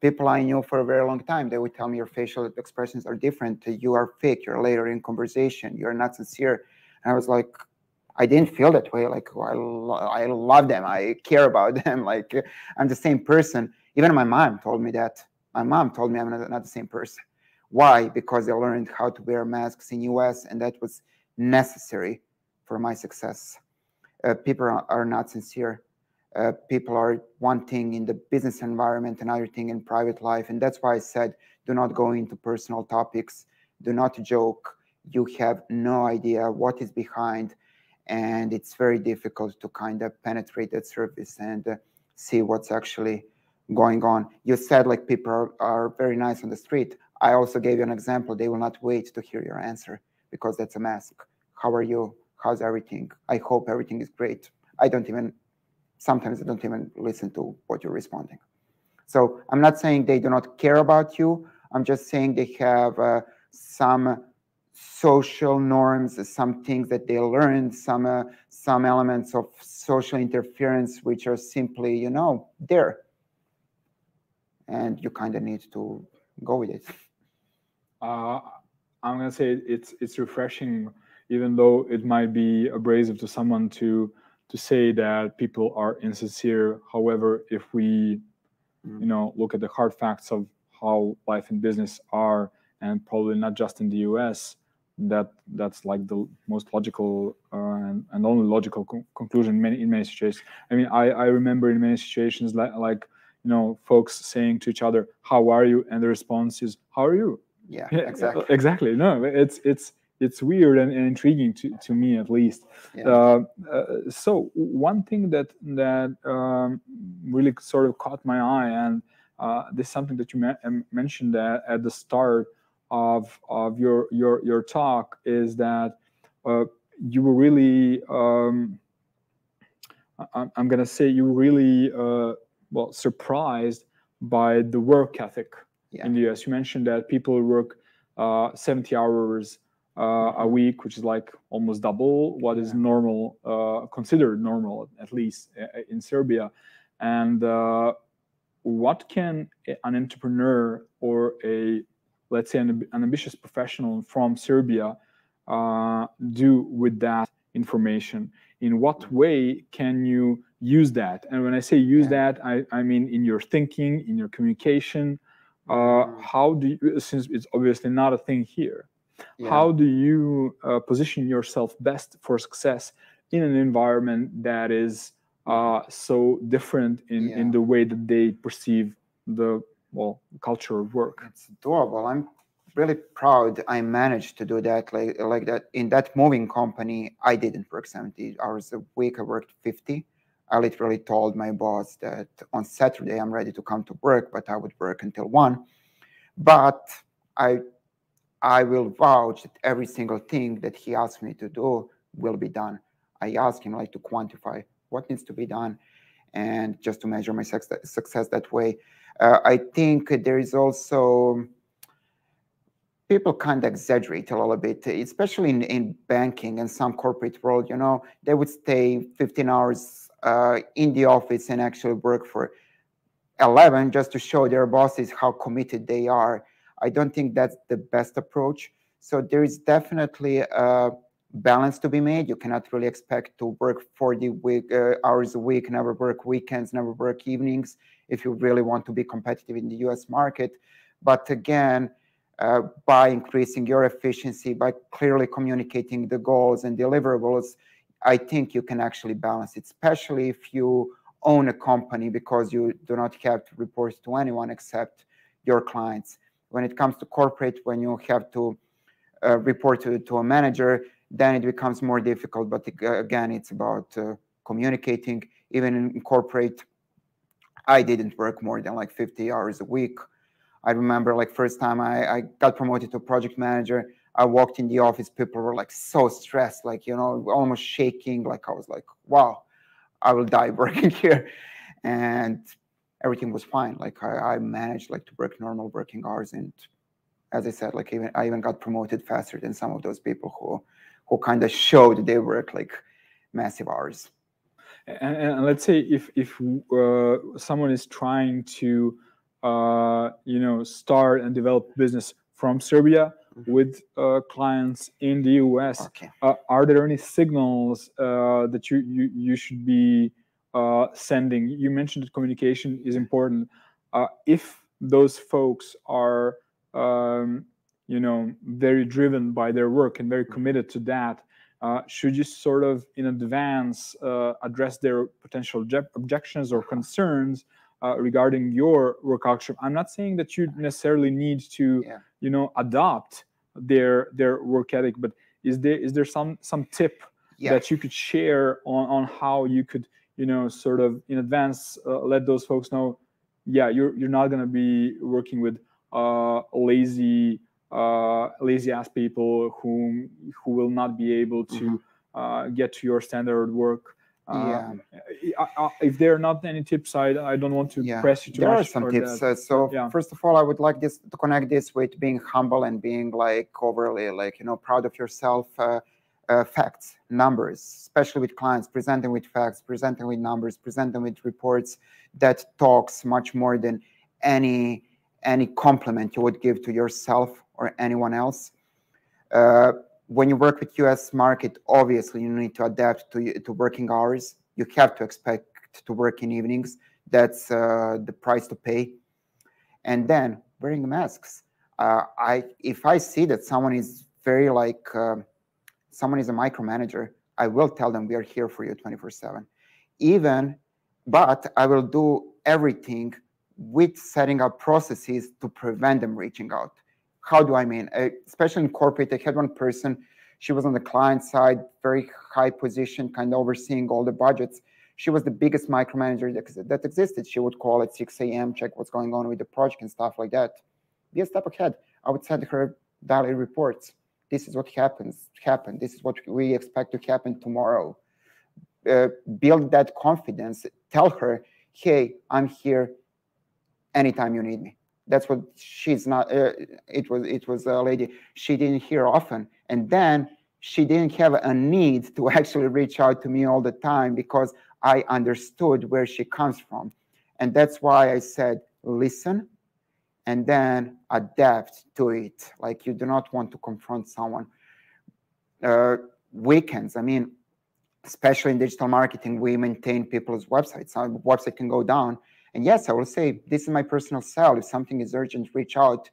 S1: People I knew for a very long time, they would tell me your facial expressions are different. You are fake. You're later in conversation. You're not sincere. And I was like, I didn't feel that way. Like, I love them. I care about them. Like, I'm the same person. Even my mom told me that. My mom told me I'm not the same person. Why? Because I learned how to wear masks in US, and that was necessary for my success. People are not sincere. People are one thing in the business environment, another thing in private life. And that's why I said, do not go into personal topics. Do not joke. You have no idea what is behind. And it's very difficult to kind of penetrate that surface and see what's actually going on. You said like people are very nice on the street. I also gave you an example. They will not wait to hear your answer because that's a mask. How are you? How's everything? I hope everything is great. Sometimes I don't even listen to what you're responding. So I'm not saying they do not care about you. I'm just saying they have some social norms, some things that they learned, some elements of social interference, which are simply, you know, there. And you kind of need to go with it.
S2: I'm going to say it's refreshing, even though it might be abrasive to someone to say that people are insincere. However, if we, you know, look at the hard facts of how life and business are, and probably not just in the US, that's like the most logical and only logical conclusion in many situations. I mean, I remember in many situations like you know, folks saying to each other, "How are you?" and the response is, "How are you?"
S1: Yeah, exactly.
S2: Exactly. No, it's weird and intriguing to me, at least. So one thing that really sort of caught my eye, and this is something that you mentioned at the start of your talk, is that you were really I'm gonna say you were really well surprised by the work ethic in the US. You mentioned that people work 70 hours a week, which is like almost double what is normal, considered normal, at least in Serbia. And what can an entrepreneur or let's say an ambitious professional from Serbia do with that information? In what way can you use that? And when I say use that, I mean in your thinking, in your communication. How do you, since it's obviously not a thing here, how do you position yourself best for success in an environment that is so different in the way that they perceive the culture of work?
S1: It's adorable. I'm really proud I managed to do that. Like that in that moving company, I didn't work 70 hours a week. I worked 50. I literally told my boss that on Saturday I'm ready to come to work, but I would work until 1. But I will vouch that every single thing that he asked me to do will be done. I asked him like to quantify what needs to be done, and just to measure my success that way. I think there is also, people kind of exaggerate a little bit, especially in banking and some corporate world. You know, they would stay 15 hours in the office and actually work for 11 just to show their bosses how committed they are. I don't think that's the best approach. So there is definitely a balance to be made. You cannot really expect to work 40 hours a week, never work weekends, never work evenings, if you really want to be competitive in the US market. But again, by increasing your efficiency, by clearly communicating the goals and deliverables, I think you can actually balance it, especially if you own a company, because you do not have to report to anyone except your clients. When it comes to corporate, when you have to report to a manager, then it becomes more difficult. But again, it's about communicating. Even in corporate, I didn't work more than like 50 hours a week. I remember like first time I got promoted to project manager, I walked in the office, people were like so stressed, like, you know, almost shaking. Like I was like, wow, I will die working here. And everything was fine. Like I managed like to work normal working hours. And as I said, like I even got promoted faster than some of those people who kind of showed they work like massive hours.
S2: And let's say if someone is trying to you know, start and develop business from Serbia with clients in the US,
S1: Okay.
S2: Are there any signals that you should be sending? You mentioned that communication is important. If those folks are you know, very driven by their work and very committed to that, should you sort of in advance address their potential objections or concerns regarding your work culture? I'm not saying that you necessarily need to, you know, adopt their work ethic, but is there some tip that you could share on how you could, you know, sort of in advance let those folks know, yeah, you're not going to be working with lazy ass people who will not be able to get to your standard work. If there are not any tips, I don't want to press you too much.
S1: There are some tips. First of all, I would like to connect this with being humble and being like overly like, you know, proud of yourself. Facts, numbers, especially with clients, presenting with facts, presenting with numbers, presenting with reports that talks much more than any compliment you would give to yourself or anyone else. When you work with US market, obviously you need to adapt to working hours. You have to expect to work in evenings. That's the price to pay. And then wearing masks. If I see that someone is very like, someone is a micromanager, I will tell them we are here for you 24/7. But I will do everything with setting up processes to prevent them reaching out. How do I mean? Especially in corporate, I had one person, she was on the client side, very high position, kind of overseeing all the budgets. She was the biggest micromanager that existed. She would call at 6 a.m., check what's going on with the project and stuff like that. Be a step ahead. I would send her daily reports. This is what happened. This is what we expect to happen tomorrow. Build that confidence. Tell her, hey, I'm here anytime you need me. That's what she's not. It was a lady. She didn't hear often, and then she didn't have a need to actually reach out to me all the time because I understood where she comes from, and that's why I said listen, and then adapt to it. Like you do not want to confront someone. Weekends. I mean, especially in digital marketing, we maintain people's websites. Our website can go down. And yes, I will say, this is my personal cell. If something is urgent, reach out.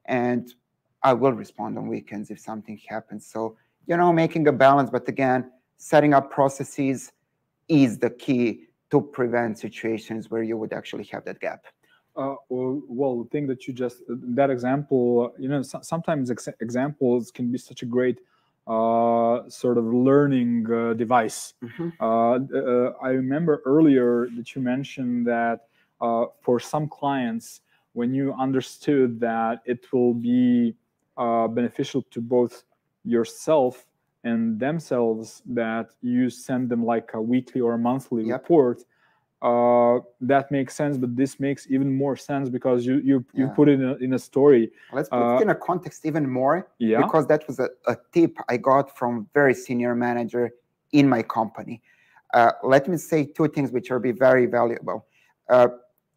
S1: And I will respond on weekends if something happens. So, you know, making a balance. But again, setting up processes is the key to prevent situations where you would actually have that gap.
S2: Well, the thing that you just, that example, you know, sometimes examples can be such a great sort of learning device. I remember earlier that you mentioned that for some clients, when you understood that it will be beneficial to both yourself and themselves, that you send them like a weekly or a monthly report, that makes sense. But this makes even more sense because you put it in a story.
S1: Let's put it in a context even more, because that was a tip I got from very senior manager in my company. Let me say two things which will be very valuable.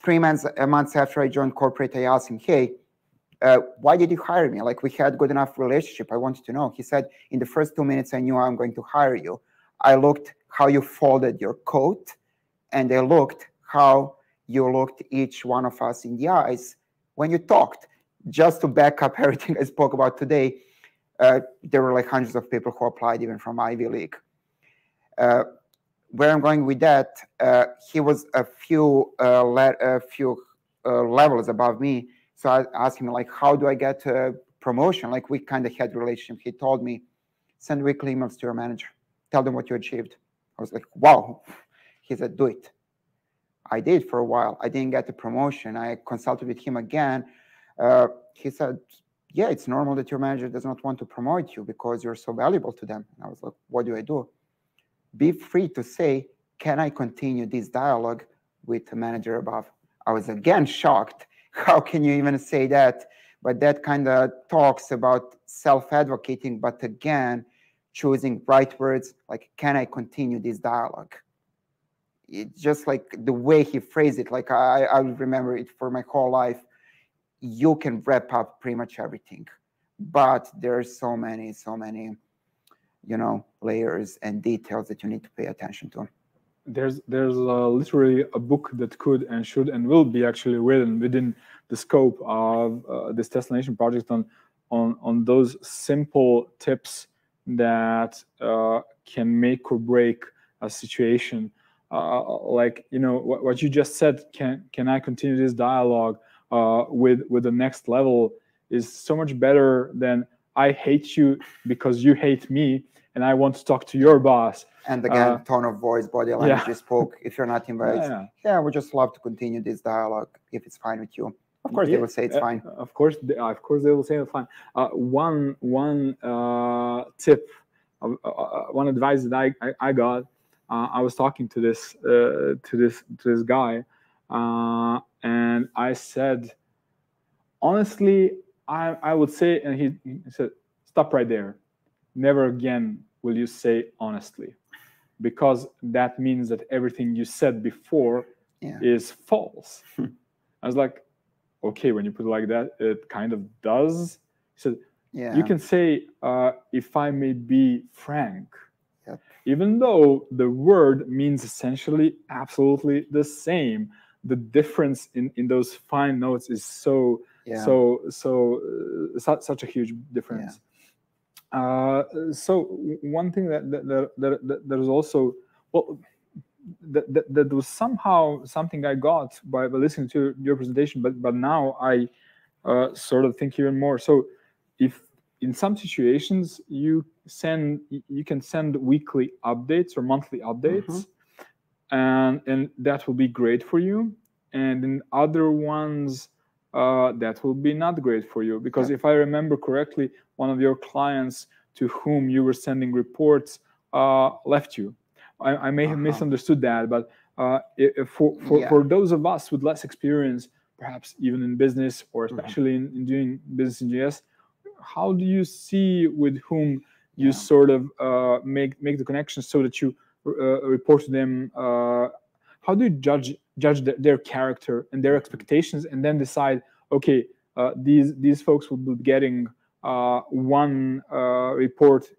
S1: 3 months after I joined corporate, I asked him, hey, why did you hire me? Like, we had good enough relationship. I wanted to know. He said, in the first 2 minutes, I knew I'm going to hire you. I looked how you folded your coat, and I looked how you looked each one of us in the eyes when you talked. Just to back up everything I spoke about today, there were like hundreds of people who applied even from Ivy League. Where I'm going with that, he was a few levels above me. So I asked him, like, how do I get a promotion? Like, we kind of had a relationship. He told me, send weekly emails to your manager. Tell them what you achieved. I was like, wow. He said, do it. I did for a while. I didn't get the promotion. I consulted with him again. He said, yeah, it's normal that your manager does not want to promote you because you're so valuable to them. And I was like, what do I do? Be free to say, can I continue this dialogue with the manager above? I was again shocked. How can you even say that? But that kind of talks about self-advocating, but again, choosing right words, like, can I continue this dialogue? It's just like the way he phrased it, like I will remember it for my whole life. You can wrap up pretty much everything, but there's so many, you know, layers and details that you need to pay attention to.
S2: There's literally a book that could and should and will be actually written within the scope of this Destination project on those simple tips that can make or break a situation. Like, you know, what you just said, can I continue this dialogue with the next level, is so much better than I hate you because you hate me and I want to talk to your boss.
S1: And again, tone of voice, body language you spoke. If you're not invited, we just love to continue this dialogue if it's fine with you. Of course, they will say it's fine.
S2: Of course, they will say it's fine. One tip, one advice that I got. I was talking to this guy, and I said, honestly, I would say, and he said, stop right there. Never again will you say honestly, because that means that everything you said before is false. I was like, okay, when you put it like that, it kind of does. He said, you can say, if I may be frank, even though the word means essentially absolutely the same. The difference in those fine notes is such a huge difference. So one thing that is also, well, that was somehow something I got by listening to your presentation, but now I sort of think even more. So if in some situations you can send weekly updates or monthly updates, and that will be great for you, and in other ones that will be not great for you, because if I remember correctly, one of your clients to whom you were sending reports left you. I may have misunderstood that, but for those of us with less experience, perhaps even in business or especially in doing business in GS, how do you see with whom you sort of make the connection so that you report to them? How do you judge their character and their expectations, and then decide, okay, these folks will be getting one report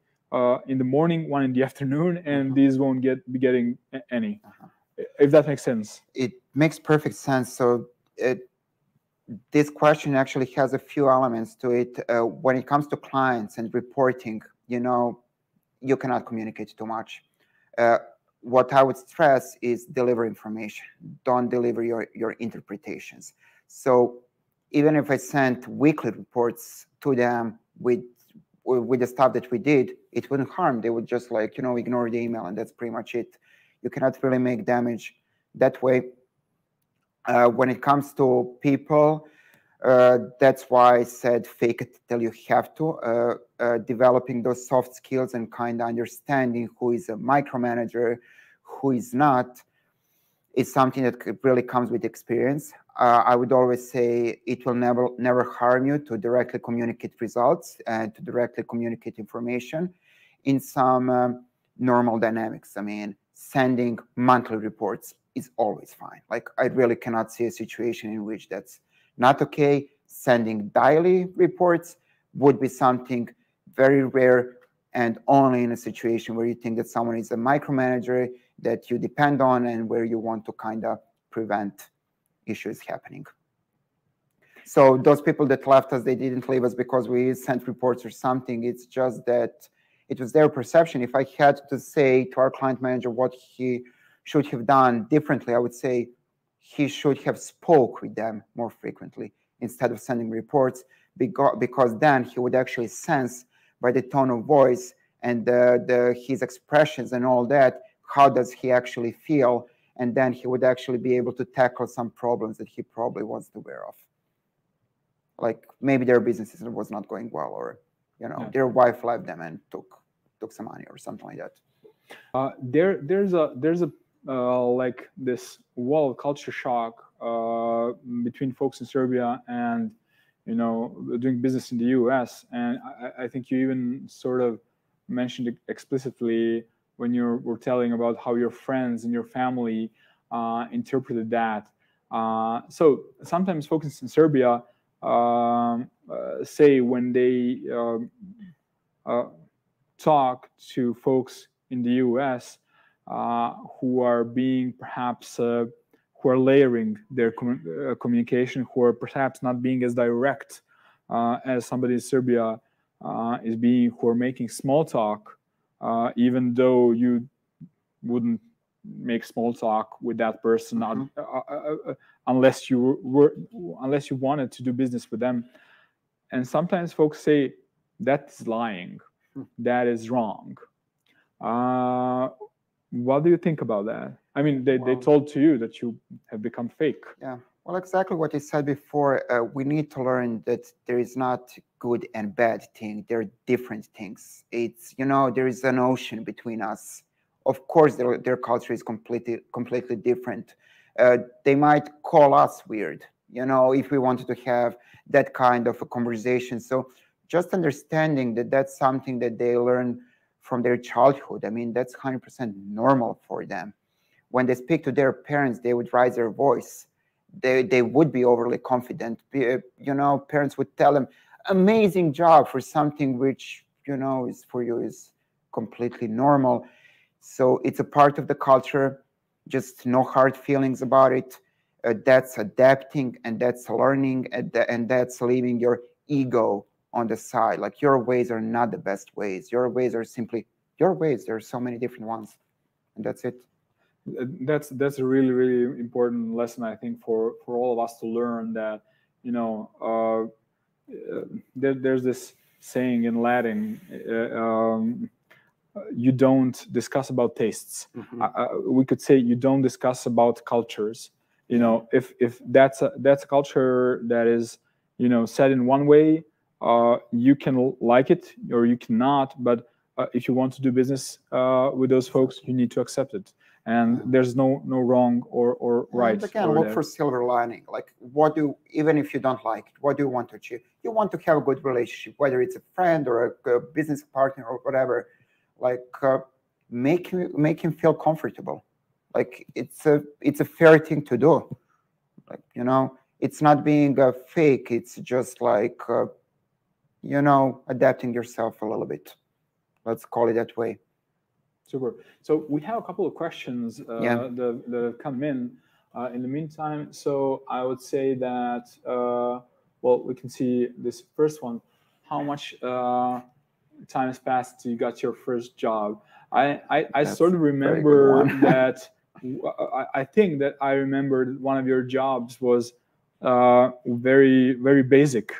S2: in the morning, one in the afternoon, and these won't be getting any? If that makes sense.
S1: It makes perfect sense. So this question actually has a few elements to it. When it comes to clients and reporting, you know, you cannot communicate too much. What I would stress is deliver information. Don't deliver your interpretations. So even if I sent weekly reports to them with the stuff that we did, it wouldn't harm. They would just, like, you know, ignore the email, and that's pretty much it. You cannot really make damage that way. When it comes to people, that's why I said fake it till you have to. Developing those soft skills and kind of understanding who is a micromanager, who is not, is something that really comes with experience. I would always say it will never harm you to directly communicate results and to directly communicate information in some normal dynamics. I mean, sending monthly reports is always fine. Like, I really cannot see a situation in which that's not okay. sending daily reports would be something very rare, and only in a situation where you think that someone is a micromanager that you depend on and where you want to kind of prevent issues happening. So those people that left us, they didn't leave us because we sent reports or something. It's just that it was their perception. If I had to say to our client manager what he should have done differently, I would say he should have spoke with them more frequently instead of sending reports, because then he would actually sense by the tone of voice and his expressions and all that, how does he actually feel, and then he would actually be able to tackle some problems that he probably wasn't aware of. Like maybe their business was not going well, or their wife left them and took some money or something like that.
S2: There's a like this wall of culture shock between folks in Serbia and doing business in the US, and I think you even sort of mentioned it explicitly when you were telling about how your friends and your family interpreted that. So sometimes folks in Serbia say when they talk to folks in the US who are being perhaps who are layering their communication, who are perhaps not being as direct as somebody in Serbia is being, who are making small talk, even though you wouldn't make small talk with that person unless you wanted to do business with them. And sometimes folks say that's lying, that is wrong. What do you think about that? I mean, they told to you that you have become fake.
S1: Yeah, well, exactly what I said before. We need to learn that there is not good and bad thing. There are different things. It's, there is an ocean between us. Of course, their culture is completely different. They might call us weird, if we wanted to have that kind of a conversation. So just understanding that that's something that they learn from their childhood. I mean, that's 100% normal for them. When they speak to their parents, they would raise their voice. They would be overly confident. Parents would tell them, amazing job for something which, is for you is completely normal. So it's a part of the culture, just no hard feelings about it. That's adapting, and that's learning, and that's leaving your ego on the side. Like, your ways are not the best ways. Your ways are simply your ways. There are so many different ones, and that's it.
S2: That's a really, really important lesson, I think, for all of us to learn, that there's this saying in Latin, you don't discuss about tastes. We could say you don't discuss about cultures. If that's a culture that is said in one way, you can like it or you cannot, but if you want to do business with those folks, you need to accept it, and there's no wrong or right.
S1: And again, look for silver lining. Like, even if you don't like it, what do you want to achieve? You want to have a good relationship, whether it's a friend or a business partner or whatever. Like, make him feel comfortable. Like, it's a fair thing to do. Like, it's not being a fake. It's just like adapting yourself a little bit. Let's call it that way.
S2: Super. So we have a couple of questions that have come in the meantime. So I would say that, we can see this first one. How much time has passed till you got your first job? I sort of remember that. I think that I remembered one of your jobs was very, very basic.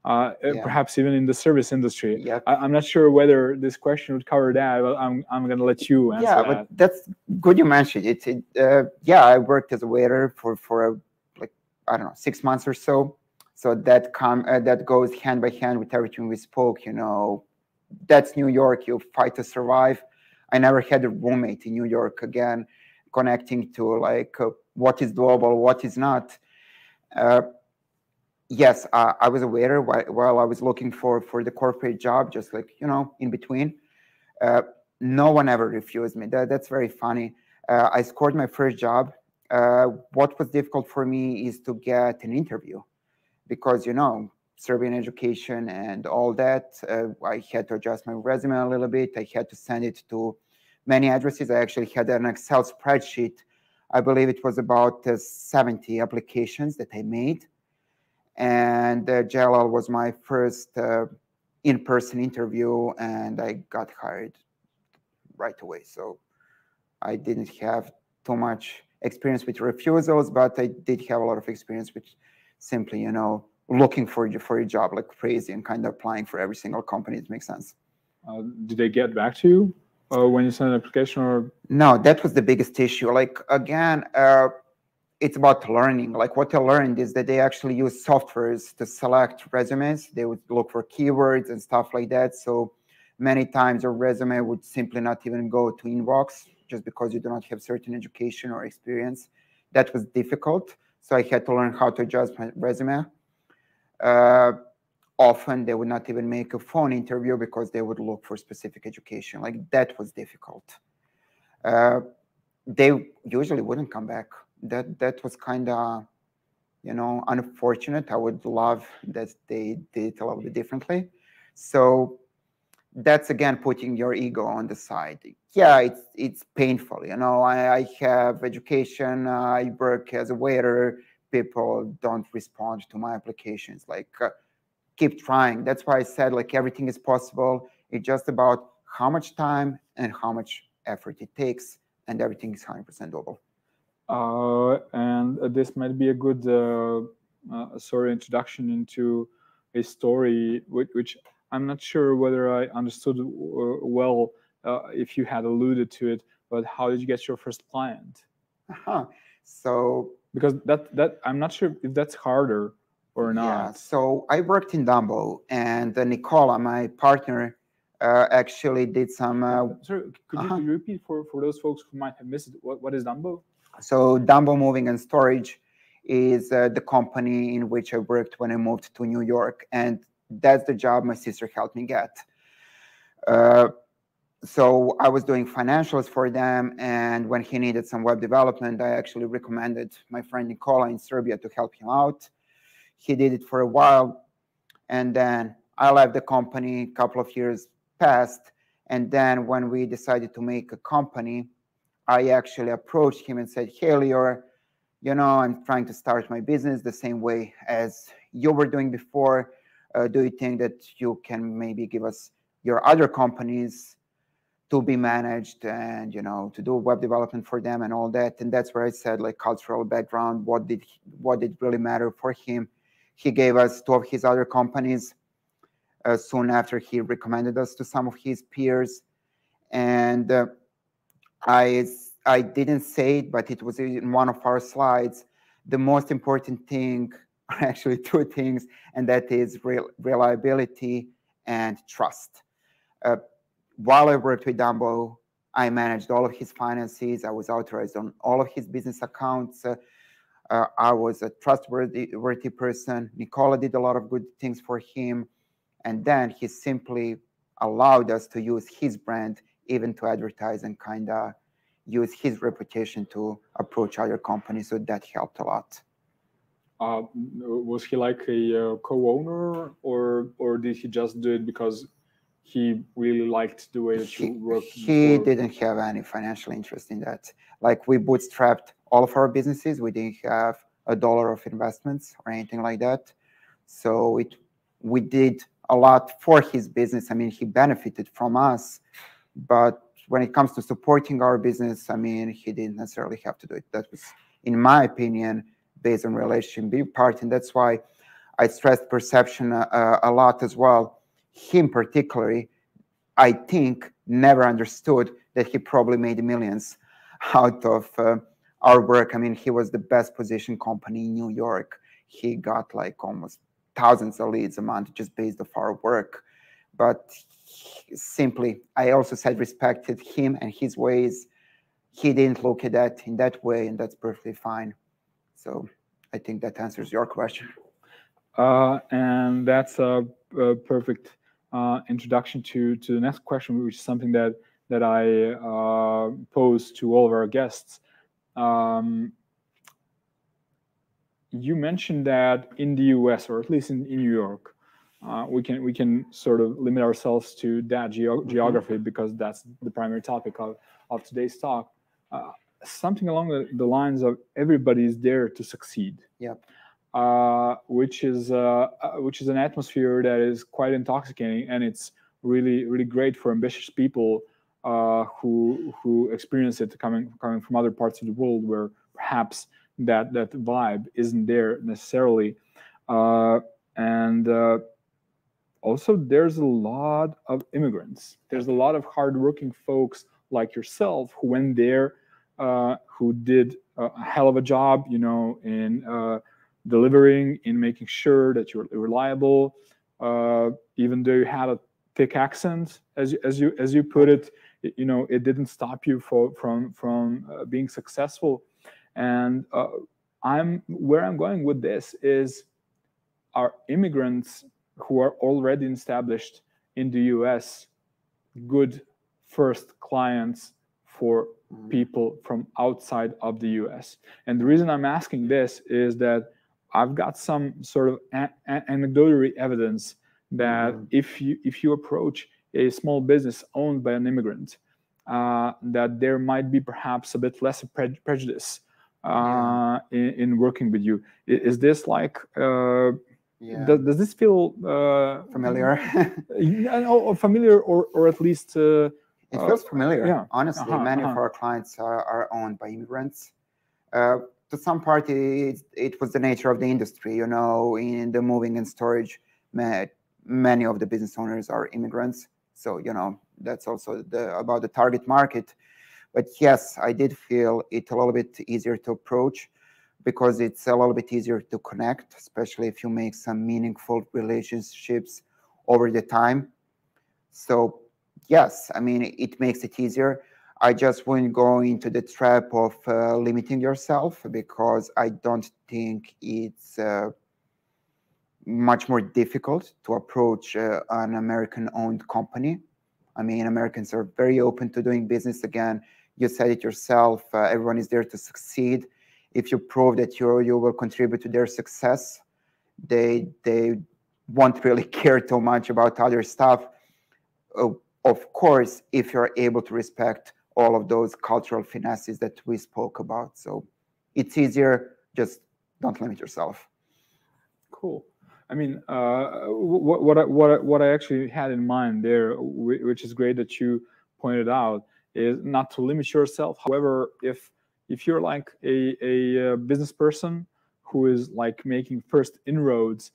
S2: Perhaps even in the service industry.
S1: Yep.
S2: I'm not sure whether this question would cover that, but I'm going to let you answer that.
S1: But that's good you mentioned it. I worked as a waiter for 6 months or so. So that goes hand by hand with everything we spoke. That's New York. You fight to survive. I never had a roommate in New York again, connecting to what is doable, what is not. Yes, I was a waiter while I was looking for the corporate job, just in between. No one ever refused me. That's very funny. I scored my first job. What was difficult for me is to get an interview. because, Serbian education and all that, I had to adjust my resume a little bit. I had to send it to many addresses. I actually had an Excel spreadsheet. I believe it was about 70 applications that I made. And Jalal was my first in-person interview, and I got hired right away. So I didn't have too much experience with refusals, but I did have a lot of experience with simply, looking for a job like crazy and kind of applying for every single company. It makes sense.
S2: Did they get back to you when you sent an application? Or
S1: no, that was the biggest issue. Like, again, it's about learning. Like, what I learned is that they actually use softwares to select resumes. They would look for keywords and stuff like that. So many times your resume would simply not even go to inbox just because you do not have certain education or experience. That was difficult. So I had to learn how to adjust my resume. Often they would not even make a phone interview because they would look for specific education. Like, that was difficult. They usually wouldn't come back. That was kind of, unfortunate. I would love that they did it a little bit differently. So that's, again, putting your ego on the side. Yeah, it's painful. I have education. I work as a waiter. People don't respond to my applications. Like, keep trying. That's why I said, like, everything is possible. It's just about how much time and how much effort it takes, and everything is 100% doable.
S2: And this might be a good introduction into a story, which I'm not sure whether I understood well, if you had alluded to it, but how did you get your first client?
S1: So,
S2: because that I'm not sure if that's harder or not.
S1: Yeah, so I worked in Dumbo, and Nicola, my partner, actually did some...
S2: Sorry, could you repeat for those folks who might have missed it? What is Dumbo?
S1: So Dumbo Moving and Storage is the company in which I worked when I moved to New York, and that's the job my sister helped me get. So I was doing financials for them, and when he needed some web development, I actually recommended my friend Nicola in Serbia to help him out. He did it for a while, and then I left the company. A couple of years passed, and then when we decided to make a company, I actually approached him and said, "Hey, Lior, I'm trying to start my business the same way as you were doing before. Do you think that you can maybe give us your other companies to be managed and, to do web development for them and all that?" And that's where I said, like, cultural background, what did really matter for him. He gave us 2 of his other companies. Soon after, he recommended us to some of his peers. And I didn't say it, but it was in one of our slides. The most important thing are actually 2 things, and that is reliability and trust. While I worked with Dumbo, I managed all of his finances. I was authorized on all of his business accounts. I was a trustworthy person. Nicola did a lot of good things for him. And then he simply allowed us to use his brand, even to advertise and kind of use his reputation to approach other companies. So that helped a lot.
S2: Was he like a co-owner, or did he just do it because he really liked the way that you worked?
S1: He didn't have any financial interest in that. Like, we bootstrapped all of our businesses. We didn't have $1 of investments or anything like that. So we did a lot for his business. I mean, he benefited from us, but when it comes to supporting our business, I mean, he didn't necessarily have to do it. That was, in my opinion, based on relationship big part, and that's why I stressed perception a lot as well. Him particularly, I think, never understood that he probably made millions out of our work. I mean, he was the best positioned company in New York. He got like almost thousands of leads a month just based off our work. But simply, I also said respected him and his ways. He didn't look at that in that way, and that's perfectly fine. So I think that answers your question.
S2: And that's a perfect introduction to the next question, which is something that I pose to all of our guests. you mentioned that in the U.S., or at least in New York, we can sort of limit ourselves to that geography because that's the primary topic of today's talk. Something along the lines of everybody is there to succeed.
S1: Yep.
S2: Which is an atmosphere that is quite intoxicating, and it's really great for ambitious people who experience it coming from other parts of the world where perhaps that vibe isn't there necessarily. And also, there's a lot of immigrants. There's a lot of hardworking folks like yourself who went there, who did a hell of a job, in delivering, in making sure that you're reliable, even though you had a thick accent, as you put it, it didn't stop you from being successful. And where I'm going with this is, are immigrants who are already established in the US good first clients for people from outside of the US? And the reason I'm asking this is that I've got some sort of anecdotal evidence that if you approach a small business owned by an immigrant, that there might be perhaps a bit less prejudice in working with you. Is this like? Does this feel
S1: familiar?
S2: Familiar, or at least
S1: it feels familiar.
S2: Yeah.
S1: Honestly, many of our clients are owned by immigrants. To some part, it was the nature of the industry. In the moving and storage, many of the business owners are immigrants. So that's also about the target market. But yes, I did feel it a little bit easier to approach because it's a little bit easier to connect, especially if you make some meaningful relationships over the time. So yes, I mean, it makes it easier. I just wouldn't go into the trap of limiting yourself, because I don't think it's much more difficult to approach an American-owned company. I mean, Americans are very open to doing business. Again, you said it yourself, everyone is there to succeed. If you prove that you will contribute to their success, they won't really care too much about other stuff. Of course, if you're able to respect all of those cultural finesses that we spoke about. So it's easier, just don't limit yourself.
S2: Cool. I mean, what I actually had in mind there, which is great that you pointed out, is not to limit yourself. However, if you're like a business person who is like making first inroads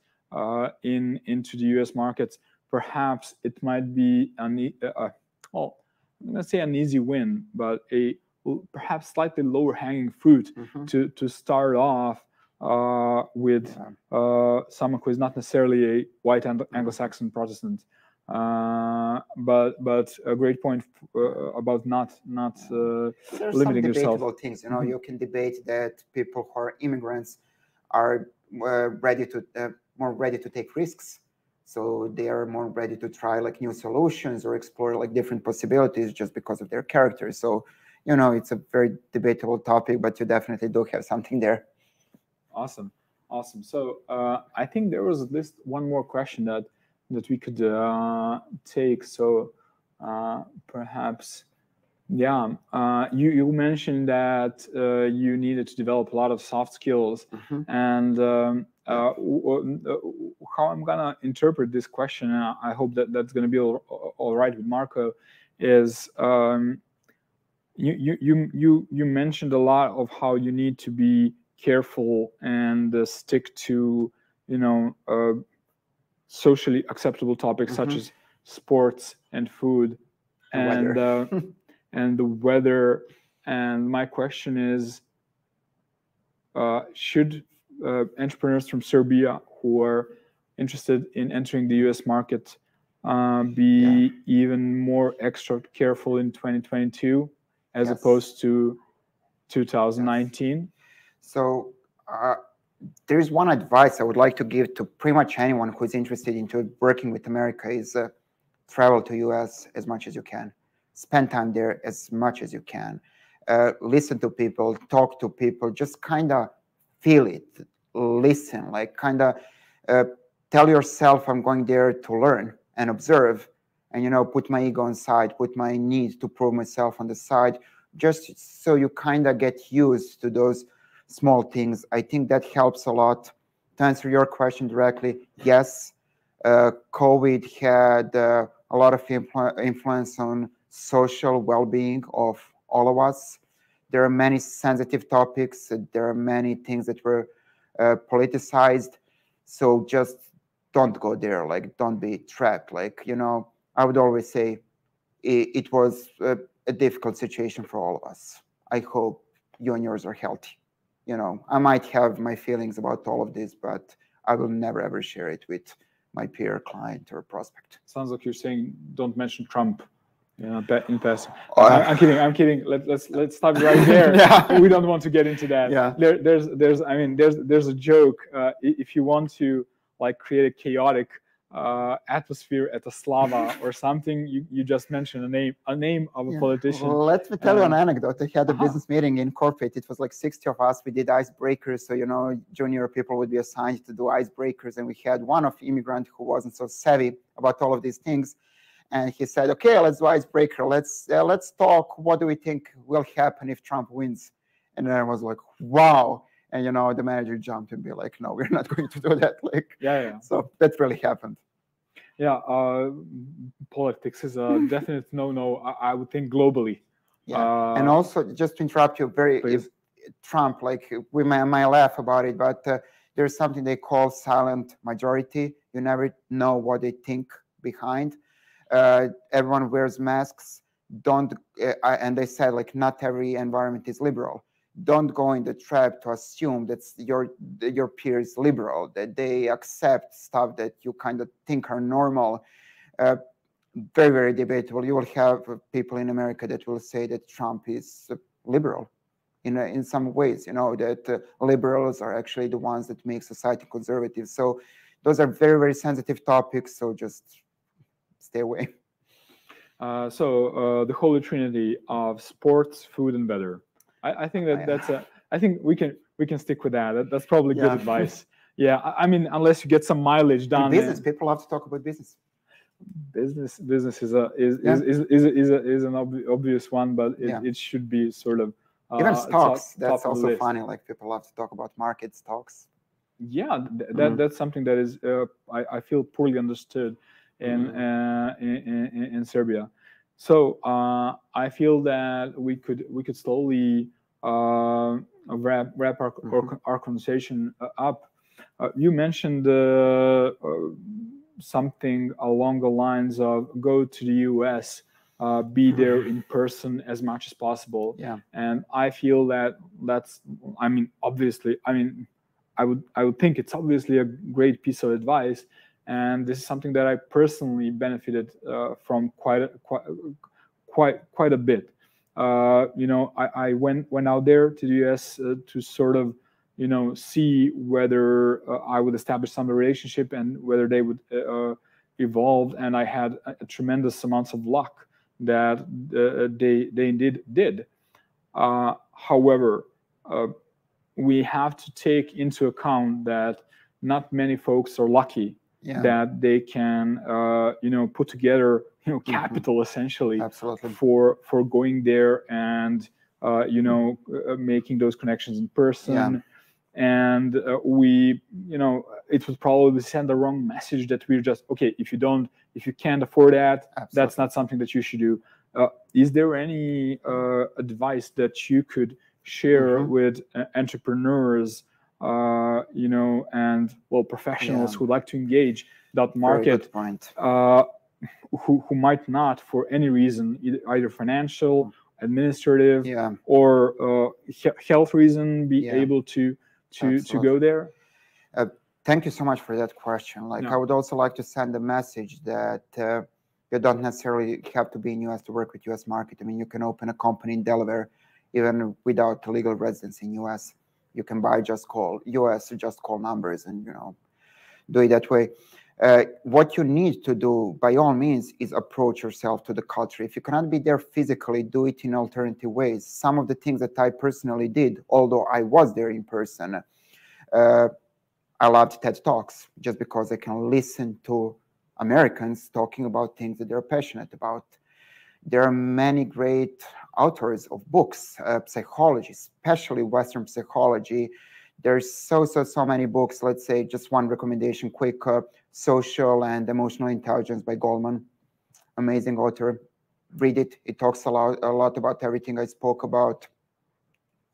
S2: into the U.S. markets, perhaps it might be I'm gonna say an easy win, but a perhaps slightly lower hanging fruit to start off with someone who is not necessarily a white Anglo-Saxon Protestant, but a great point about not
S1: There's
S2: limiting
S1: some
S2: yourself.
S1: debatable things. You can debate that people who are immigrants are more ready to take risks. So they are more ready to try like new solutions or explore like different possibilities just because of their character. So, it's a very debatable topic, but you definitely do have something there.
S2: Awesome. So I think there was at least one more question that we could take. So perhaps, you mentioned that you needed to develop a lot of soft skills, and how I'm gonna interpret this question, and I hope that that's gonna be all right with Marco, is you mentioned a lot of how you need to be careful and stick to socially acceptable topics such as sports and food and the weather. And my question is, should entrepreneurs from Serbia who are interested in entering the US market be even more extra careful in 2022 as opposed to 2019?
S1: So there's one advice I would like to give to pretty much anyone who's interested into working with America is travel to US as much as you can. Spend time there as much as you can. Listen to people, talk to people, just kind of feel it. listen, like kind of tell yourself, I'm going there to learn and observe, and, you know, put my ego on side, put my need to prove myself on the side, just so you kind of get used to those small things. I think that helps a lot. To answer your question directly, yes, COVID had a lot of influence on social well-being of all of us. There are many sensitive topics. There are many things that were politicized. So just don't go there. Like, don't be trapped. Like, you know, I would always say it was a difficult situation for all of us. I hope you and yours are healthy. You know, I might have my feelings about all of this, but I will never ever share it with my peer, client, or prospect.
S2: Sounds like you're saying don't mention Trump. You know, in passing. I'm kidding. Let's stop right there.
S1: Yeah.
S2: We don't want to get into that.
S1: Yeah.
S2: There's a joke. If you want to like create a chaotic atmosphere at a Slava or something, you just mention a name of a politician.
S1: Well, let me tell you an anecdote. I had a business meeting in corporate. It was like 60 of us. We did icebreakers. So, you know, junior people would be assigned to do icebreakers. And we had one of immigrant who wasn't so savvy about all of these things. And he said, okay, let's do icebreaker. Let's talk. What do we think will happen if Trump wins? And then I was like, wow. And, you know, the manager jumped and be like, no, we're not going to do that. Like,
S2: yeah.
S1: So that really happened.
S2: Yeah. Politics is a definite no-no, I would think, globally.
S1: Yeah. And also, just to interrupt you, Trump, like, we may laugh about it, but there's something they call silent majority. You never know what they think behind. Everyone wears masks. And they said, like, not every environment is liberal. Don't go in the trap to assume that your peer is liberal, that they accept stuff that you kind of think are normal. Very, very debatable. You will have people in America that will say that Trump is liberal in some ways, you know, that liberals are actually the ones that make society conservative. So those are very, very sensitive topics. So just stay away.
S2: So the holy trinity of sports, food, and better. I think I think we can stick with that. That's probably good advice. Yeah, I mean, unless you get some mileage done.
S1: Business, people love to talk about business.
S2: Business is an obvious one, but it should be sort of
S1: even stocks. That's also funny. Like, people love to talk about market stocks.
S2: Yeah, that's something that is I feel poorly understood in Serbia. So I feel that we could slowly wrap our conversation up. You mentioned something along the lines of go to the US, be there in person as much as possible.
S1: Yeah.
S2: And I feel that's, I mean, obviously, I mean, I would think it's obviously a great piece of advice. And this is something that I personally benefited from quite a bit. You know, I went out there to the US to sort of, you know, see whether I would establish some relationship and whether they would evolve. And I had a tremendous amounts of luck that they indeed did. However, we have to take into account that not many folks are lucky that they can, you know, put together, you know, capital essentially for going there and, you know, making those connections in person.
S1: Yeah.
S2: And we, you know, it would probably send the wrong message that we're just, okay, if you can't afford that, that's not something that you should do. Is there any advice that you could share with entrepreneurs, you know, and professionals who like to engage that market, who might not, for any reason, either financial, administrative, or health reason, be able to go there?
S1: Thank you so much for that question. Like, I would also like to send a message that you don't necessarily have to be in US to work with US market. I mean, you can open a company in Delaware even without legal residence in US. You can buy just call US, just call numbers, and, you know, do it that way. What you need to do, by all means, is approach yourself to the culture. If you cannot be there physically, do it in alternative ways. Some of the things that I personally did, although I was there in person, I loved TED Talks just because I can listen to Americans talking about things that they're passionate about. There are many great authors of books, psychology, especially Western psychology. There's so many books. Let's say just one recommendation, quick, Social and Emotional Intelligence by Goldman. Amazing author. Read it. It talks a lot about everything I spoke about.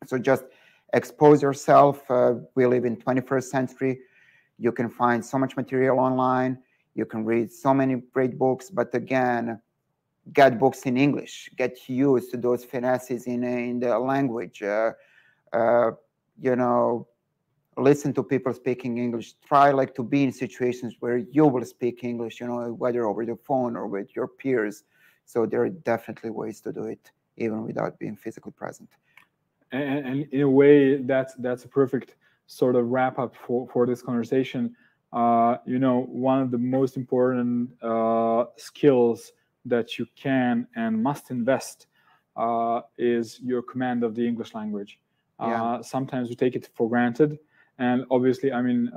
S1: So just expose yourself. We live in 21st century. You can find so much material online. You can read so many great books, but again, get books in English. Get used to those finesses in the language. You know, listen to people speaking English. Try like to be in situations where you will speak English, you know, whether over the phone or with your peers. So there are definitely ways to do it, even without being physically present.
S2: And in a way, that's a perfect sort of wrap up for this conversation. You know, one of the most important skills that you can and must invest is your command of the English language. Sometimes we take it for granted. And obviously, I mean,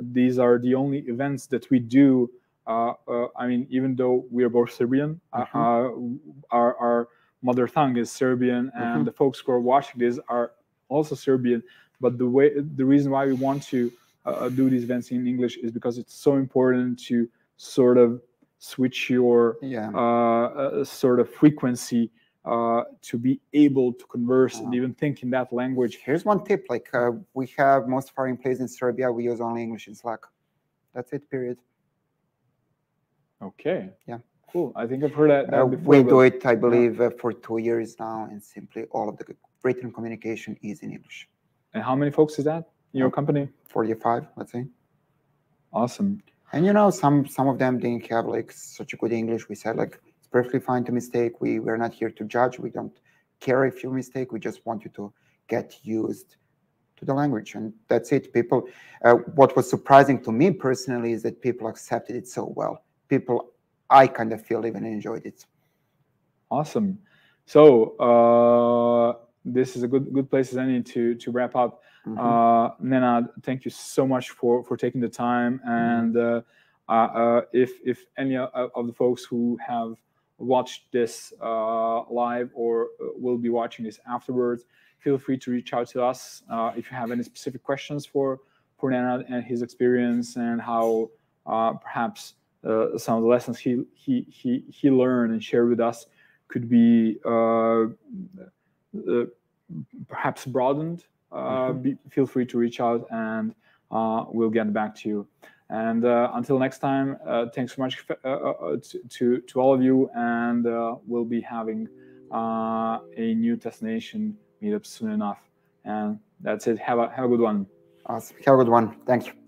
S2: these are the only events that we do. I mean, even though we are both Serbian, our mother tongue is Serbian, and the folks who are watching this are also Serbian. But the reason why we want to do these events in English is because it's so important to sort of switch your sort of frequency to be able to converse and even think in that language.
S1: Here's one tip: like we have most of our employees in Serbia, we use only English in Slack. That's it. Period.
S2: Okay.
S1: Yeah.
S2: Cool. I think I've heard that before.
S1: We do it, I believe, for 2 years now, and simply all of the written communication is in English.
S2: And how many folks is that in your company?
S1: 45, let's say.
S2: Awesome.
S1: And you know, some of them didn't have like such a good English. We said like it's perfectly fine to mistake. We're not here to judge. We don't care if you mistake. We just want you to get used to the language, and that's it. People. What was surprising to me personally is that people accepted it so well. People, I kind of feel even enjoyed it.
S2: Awesome. So this is a good place as any to wrap up. Nenad, thank you so much for taking the time. And if any of the folks who have watched this live or will be watching this afterwards, feel free to reach out to us if you have any specific questions for Nenad and his experience and how perhaps some of the lessons he learned and shared with us could be perhaps broadened. Feel free to reach out, and we'll get back to you. And until next time, thanks so much to all of you, and we'll be having a new destination meetup soon enough. And that's it. Have a good one.
S1: Awesome. Have a good one. Thank you.